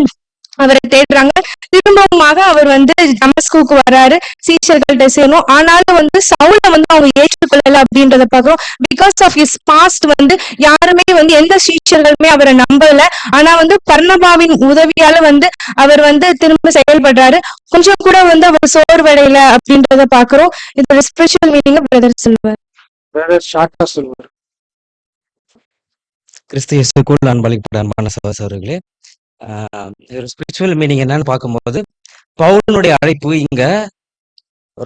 அவரை தேடுறாங்க. திரும்பவுமாக அவர் வந்து தமஸ்குக்கு வராரு, சீஷர்கள்ட்ட சேரணும். ஆனாலும் வந்து சவுலை வந்து அவங்க ஏற்றுக்கொள்ளல அப்படின்றத பாக்குறோம். பிகாஸ் ஆஃப் ஹிஸ் பாஸ்ட் வந்து யாருமே வந்து எந்த சீஷர்களுமே அவரை நம்பல. ஆனா வந்து பர்னபாவின் உதவியால வந்து அவர் வந்து திரும்ப செயல்படுறாரு. கொஞ்சம் கூட வந்து அவர் சோர்வடையில அப்படின்றத பாக்குறோம். இதோட ஸ்பிரிச்சுவல் மீனிங் பிரதர் சொல்லுவார். கிறிஸ்து இயேசுக்குள் அன்பளிக்கப்பட்ட அன்பான சகோதரர்களே, ஒரு ஸ்பிரிச்சுவல் மீனிங் என்னன்னு பார்க்கும்போது, பவுலினுடைய அழைப்பு இங்க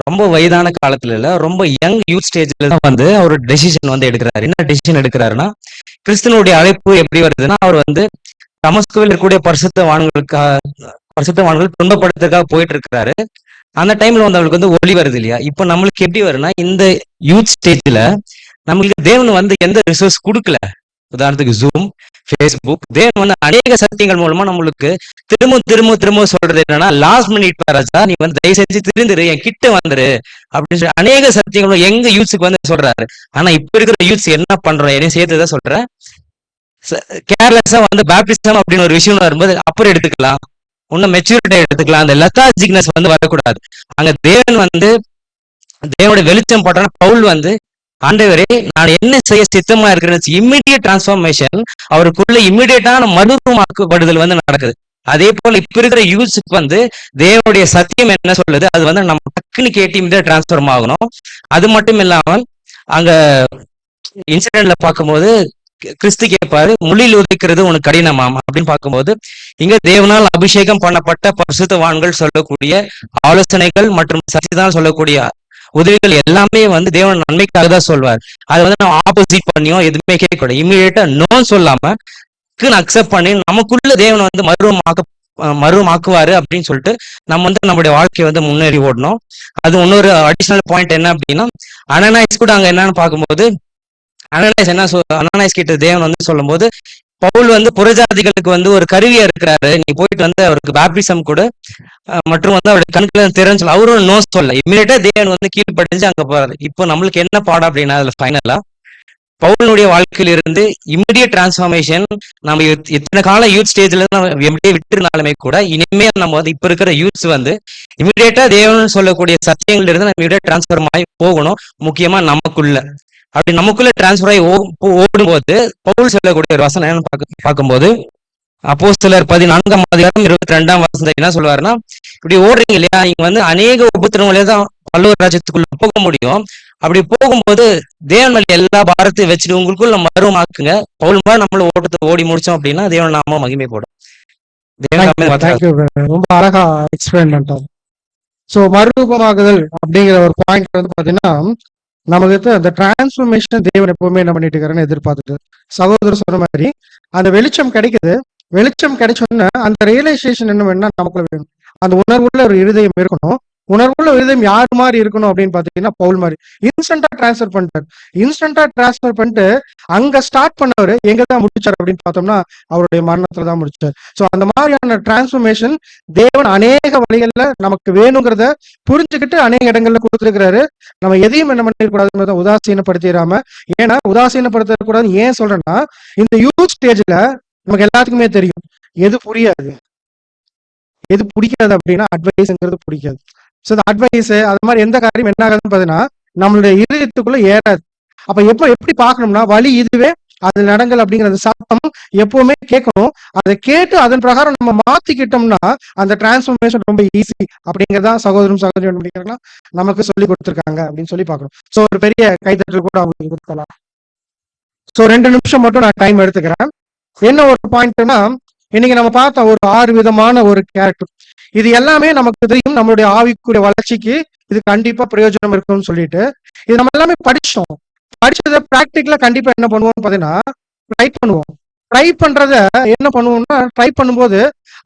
ரொம்ப வயதான காலத்துல இல்ல, ரொம்ப யங் யூத் ஸ்டேஜ்ல தான் வந்து அவர் டெசிஷன் வந்து எடுக்கிறாரு. என்ன டெசிஷன் எடுக்கிறாருன்னா, கிறிஸ்துவனுடைய அழைப்பு எப்படி வருதுன்னா, அவர் வந்து தமஸ்குவில் இருக்கக்கூடிய பரிசுத்தவான்கள் துன்பப்படுத்துறதுக்காக போயிட்டு இருக்கிறாரு. அந்த டைம்ல வந்து அவருக்கு வந்து ஒளி வருது இல்லையா. இப்ப நம்மளுக்கு எப்படி வரும்னா, இந்த யூத் ஸ்டேஜ்ல நம்மளுக்கு தேவன் வந்து எந்த ரிசோர்ஸ் கொடுக்கல. உதாரணத்துக்கு ஜூம், ஃபேஸ்புக், தேவன் வந்து அநேக சத்தியங்கள் மூலமா நம்மளுக்கு திரும்ப சொல்றது என்னன்னா, லாஸ்ட் மினிட் ராஜா நீ வந்து தயவு செஞ்சு திருந்துரு, என் கிட்ட வந்துரு அப்படின்னு சொல்லி அநேக சத்தியங்களும் எங்க யூத்ஸுக்கு வந்து சொல்றாரு. ஆனா இப்ப இருக்கிற யூத்ஸ் என்ன பண்றோம், என்னையும் சேர்த்துதான் சொல்றேன், கேர்லெஸ்ஸா வந்து பேப்டிசம் அப்படின்னு ஒரு விஷயம் வரும்போது அப்புறம் எடுத்துக்கலாம், இன்னும் மெச்சூரிட்டி எடுத்துக்கலாம், அந்த லெத்தாஜிக்னஸ் வந்து வரக்கூடாது. அங்க தேவன் வந்து தேவனுடைய வெளிச்சம் போட்டோன்னா பவுல் வந்து, ஆண்டவரே நான் என்ன செய்ய சித்தமா இருக்கிறேன்னு இம்மிடியட் டிரான்ஸ்பார்மேஷன் அவருக்குள்ள இம்மிடியட்டான மறுரூபமாக்கப்படுதல் வந்து நடக்குது. அதே போல இப்ப இருக்கிற யூத்ஸுக்கு வந்து தேவனுடைய சத்தியம் என்ன சொல்லுது அது வந்து நம்ம டக்குன்னு கேட்டு இம்மிடியட் டிரான்ஸ்ஃபார்ம் ஆகணும். அது மட்டும் இல்லாமல் அங்க இன்சிடென்ட்ல பார்க்கும்போது கிறிஸ்து கேட்பாரு, முள்ளில் உதைக்கிறது உனக்கு கடினமாம் அப்படின்னு பார்க்கும்போது இங்க தேவனால் அபிஷேகம் பண்ணப்பட்ட பரிசுத்தவான்கள் சொல்லக்கூடிய ஆலோசனைகள் மற்றும் சத்தியதான் சொல்லக்கூடிய உதவிகள் எல்லாமே வந்து தேவன் நன்மைக்காக தான் சொல்வார். அதை வந்து நம்ம ஆப்போசிட் பண்ணியோ எதுவுமே கேட்கக்கூடாது. இமீடியட்டா நோ சொல்லாம அக்செப்ட் பண்ணி நமக்குள்ள தேவன் வந்து மருவமாக்குவாரு அப்படின்னு சொல்லிட்டு நம்ம வந்து நம்மளுடைய வாழ்க்கையை வந்து முன்னேறி ஓடணும். அது இன்னொரு அடிஷனல் பாயிண்ட் என்ன அப்படின்னா, அனனைஸ் கூட அங்க என்னன்னு பார்க்கும்போது அனனைஸ் கிட்ட தேவன் வந்து சொல்லும் போது, பவுல் வந்து புறஜாதிகளுக்கு வந்து ஒரு கருவியா இருக்கிறாரு, நீ போயிட்டு வந்து அவருக்கு பேப்டிசம் கூட மற்றும் வந்து அவருடைய கண்களை திறன்னு சொல்ல அவரும் நோ சொல்ல இமீடியட்டா தேவன் வந்து கீழ்படிஞ்சு அங்க போறாரு. இப்போ நம்மளுக்கு என்ன பாடம் அப்படின்னா அதுல ஃபைனலா பவுலுடைய வாழ்க்கையில இருந்து இமிடியட் டிரான்ஸ்ஃபார்மேஷன் நம்ம இத்தனை காலம் யூத் ஸ்டேஜ்ல எப்படியே விட்டுருந்தாலுமே கூட இனிமேல் நம்ம வந்து இப்ப இருக்கிற யூத்ஸ் வந்து இமிடியேட்டா தேவன் சொல்லக்கூடிய சத்தியங்கள்ல இருந்து நம்ம இமிடியட் டிரான்ஸ்ஃபர் ஆகி போகணும். முக்கியமா நமக்குள்ள அப்படி நமக்குள்ள டிரான்ஸ்ஃபர் ஆகி ஓடும்போது பவுல் சொல்லக்கூடிய ஒரு வசனம் என்னன்னு பார்க்கும்போது அப்போஸ்தலர் 14:22 என்ன சொல்லுவாருன்னா, இப்படி ஓடுறீங்க இல்லையா, நீங்க வந்து அநேக உபத்திரவங்களே தான் பல்லவர் ராஜ்யத்துக்குள்ள போக முடியும். அப்படி போகும்போது தேவன் மேல எல்லா பாரத்தையும் வச்சுட்டு உங்களுக்குள்ள மருவமாக்குங்க. பவுல் மாதிரி நம்மள ஓட்டத்தை ஓடி முடிச்சோம் அப்படின்னா தேவன் நாம மகிமை போடும். ரொம்ப அழகா எக்ஸ்பிளைன் பண்ணிட்டாரு. சோ மறுரூபமாகுதல் அப்படிங்கிற ஒரு பாயிண்ட் வந்து பாத்தீங்கன்னா, நமக்கு அந்த டிரான்ஸ்ஃபர்மேஷன் தேவன் எப்பவுமே என்ன பண்ணிட்டு இருக்காருன்னு எதிர்பார்த்துட்டு, சகோதரர் சொன்ன மாதிரி அந்த வெளிச்சம் கிடைக்குது. வெளிச்சம் கிடைச்சோன்னா அந்த ரியலைசேஷன் என்ன வேணும்னா நமக்குள்ள வேணும். அந்த உணர்வுள்ள ஒரு இருதயம் இருக்கணும். உணர்வுள்ள இருதயம் யாரு மாதிரி இருக்கணும் அப்படின்னு பாத்தீங்கன்னா பவுல் மாதிரி இன்ஸ்டன்டா டிரான்ஸ்ஃபர் பண்ணிட்டாரு. இன்ஸ்டன்டா டிரான்ஸ்ஃபர் பண்ணிட்டு அங்க ஸ்டார்ட் பண்ணவர் எங்கதான் முடிச்சாரு அப்படின்னு பார்த்தோம்னா அவருடைய மரணத்துல தான் முடிச்சாரு. சோ அந்த மாதிரியான டிரான்ஸ்ஃபர்மேஷன் தேவன் அநேக வழிகள்ல நமக்கு வேணுங்கிறத புரிஞ்சுக்கிட்டு அநேக இடங்கள்ல கொடுத்துருக்கிறாரு. நம்ம எதையும் என்ன பண்ணிடக்கூடாது, உதாசீனப்படுத்திடாம. ஏன்னா உதாசீனப்படுத்தக்கூடாது ஏன் சொல்றேன்னா, இந்த யூத் ஸ்டேஜ்ல நமக்கு எல்லாத்துக்குமே தெரியும் எது புரியாது எது பிடிக்காது அப்படின்னா அட்வைஸ்ங்கிறது பிடிக்காது. ஸோ இந்த அட்வைஸ் அது மாதிரி எந்த காரியம் என்ன ஆகுதுன்னு பார்த்தீங்கன்னா நம்மளுடைய இதயத்துக்குள்ள ஏறாது. அப்ப எப்படி பார்க்கணும்னா, வழி இதுவே அது நடங்கள் அப்படிங்கிற சத்தம் எப்பவுமே கேட்கணும். அதை கேட்டு அதன் பிரகாரம் நம்ம மாத்திக்கிட்டோம்னா அந்த டிரான்ஸ்ஃபர்மேஷன் ரொம்ப ஈஸி அப்படிங்கிறதா சகோதரி நமக்கு சொல்லி கொடுத்துருக்காங்க அப்படின்னு சொல்லி பார்க்கணும். ஸோ ஒரு பெரிய கைத்தட்டல் கூட அவங்களுக்கு கொடுக்கலாம். ஸோ 2 நிமிஷம் மட்டும் நான் டைம் எடுத்துக்கிறேன். என்ன ஒரு பாயிண்ட்னா, இன்னைக்கு நம்ம பார்த்த ஒரு 6 விதமான ஒரு கேரக்டர், இது எல்லாமே நமக்கு தெரியும் நம்மளுடைய ஆவிக்குரிய வளர்ச்சிக்கு இது கண்டிப்பா பிரயோஜனம் இருக்கும்னு சொல்லிட்டு இது நம்ம எல்லாமே படிச்சதை பிராக்டிக்கலா கண்டிப்பா என்ன பண்ணுவோம்னு பாத்தீங்கன்னா ட்ரை பண்ணுவோம். ட்ரை பண்றத என்ன பண்ணுவோம்னா, ட்ரை பண்ணும்போது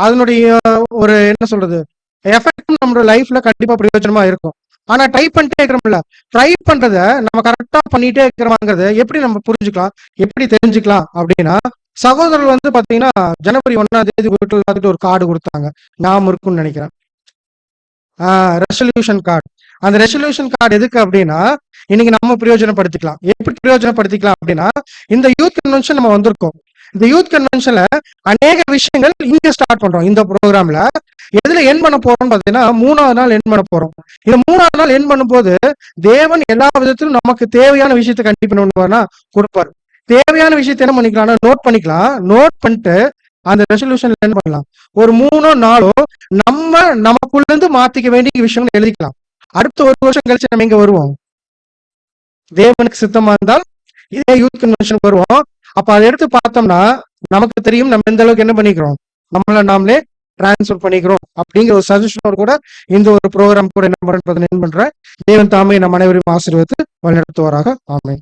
அதனுடைய ஒரு என்ன சொல்றது எஃபெக்ட் நம்மளோட லைஃப்ல கண்டிப்பா பிரயோஜனமா இருக்கும். ஆனா ட்ரை பண்ணிட்டே இருக்கிறோம்ல, ட்ரை பண்றத நம்ம கரெக்டா பண்ணிட்டே இருக்கிறோமாங்கிறத எப்படி நம்ம புரிஞ்சுக்கலாம், எப்படி தெரிஞ்சுக்கலாம் அப்படின்னா, சகோதரர் வந்து பாத்தீங்கன்னா ஜனவரி 1ஆம் தேதி வீட்டுல பார்த்துட்டு ஒரு கார்டு கொடுத்தாங்க, ஞாபகம் இருக்கும்னு நினைக்கிறேன். Resolution card. அந்த ரெசல்யூஷன் கார்டு எதுக்கு அப்படின்னா, இன்னைக்கு நம்ம பிரயோஜனப்படுத்திக்கலாம். எப்படி பிரயோஜனப்படுத்திக்கலாம் அப்படின்னா, இந்த யூத் கன்வென்ஷன் நம்ம வந்திருக்கோம். இந்த யூத் கன்வென்ஷன்ல அநேக விஷயங்கள் இங்க ஸ்டார்ட் பண்றோம். இந்த ப்ரோக்ராம்ல எதுல என் பண்ண போறோம்னு பாத்தீங்கன்னா 3ஆவது நாள் என் பண்ண போறோம். இந்த 3ஆவது நாள் என் பண்ணும்போது தேவன் எல்லா விதத்திலும் நமக்கு தேவையான விஷயத்தை கண்டிப்பா பண்ணுவார்னா கொடுப்பாரு. தேவையான விஷயத்தை என்ன பண்ணிக்கலாம், நோட் பண்ணிக்கலாம். நோட் பண்ணிட்டு அந்த ரெசல்யூஷன் என்ன பண்ணலாம், ஒரு 3 4 நமக்குள்ள இருந்து மாத்திக்க வேண்டிய விஷயம் எழுதிக்கலாம். அடுத்த 1 வருஷம் கழிச்சு நம்ம எங்க வருவோம், தேவனுக்கு சித்தமா இருந்தால் இதே யூத் கன்வென்ஷன் வருவோம். அப்ப அதை எடுத்து பார்த்தோம்னா நமக்கு தெரியும் நம்ம எந்த அளவுக்கு என்ன பண்ணிக்கிறோம், நம்மள நாமளே டிரான்ஸ்ஃபர் பண்ணிக்கிறோம் அப்படிங்கிற ஒரு சஜஷனோடு கூட இந்த ஒரு ப்ரோக்ராம் கூட என்ன பண்றேன். தேவன் தாமே நம் அனைவரையும் ஆசீர்வதித்து வழிநடத்துவாராக. ஆமென்.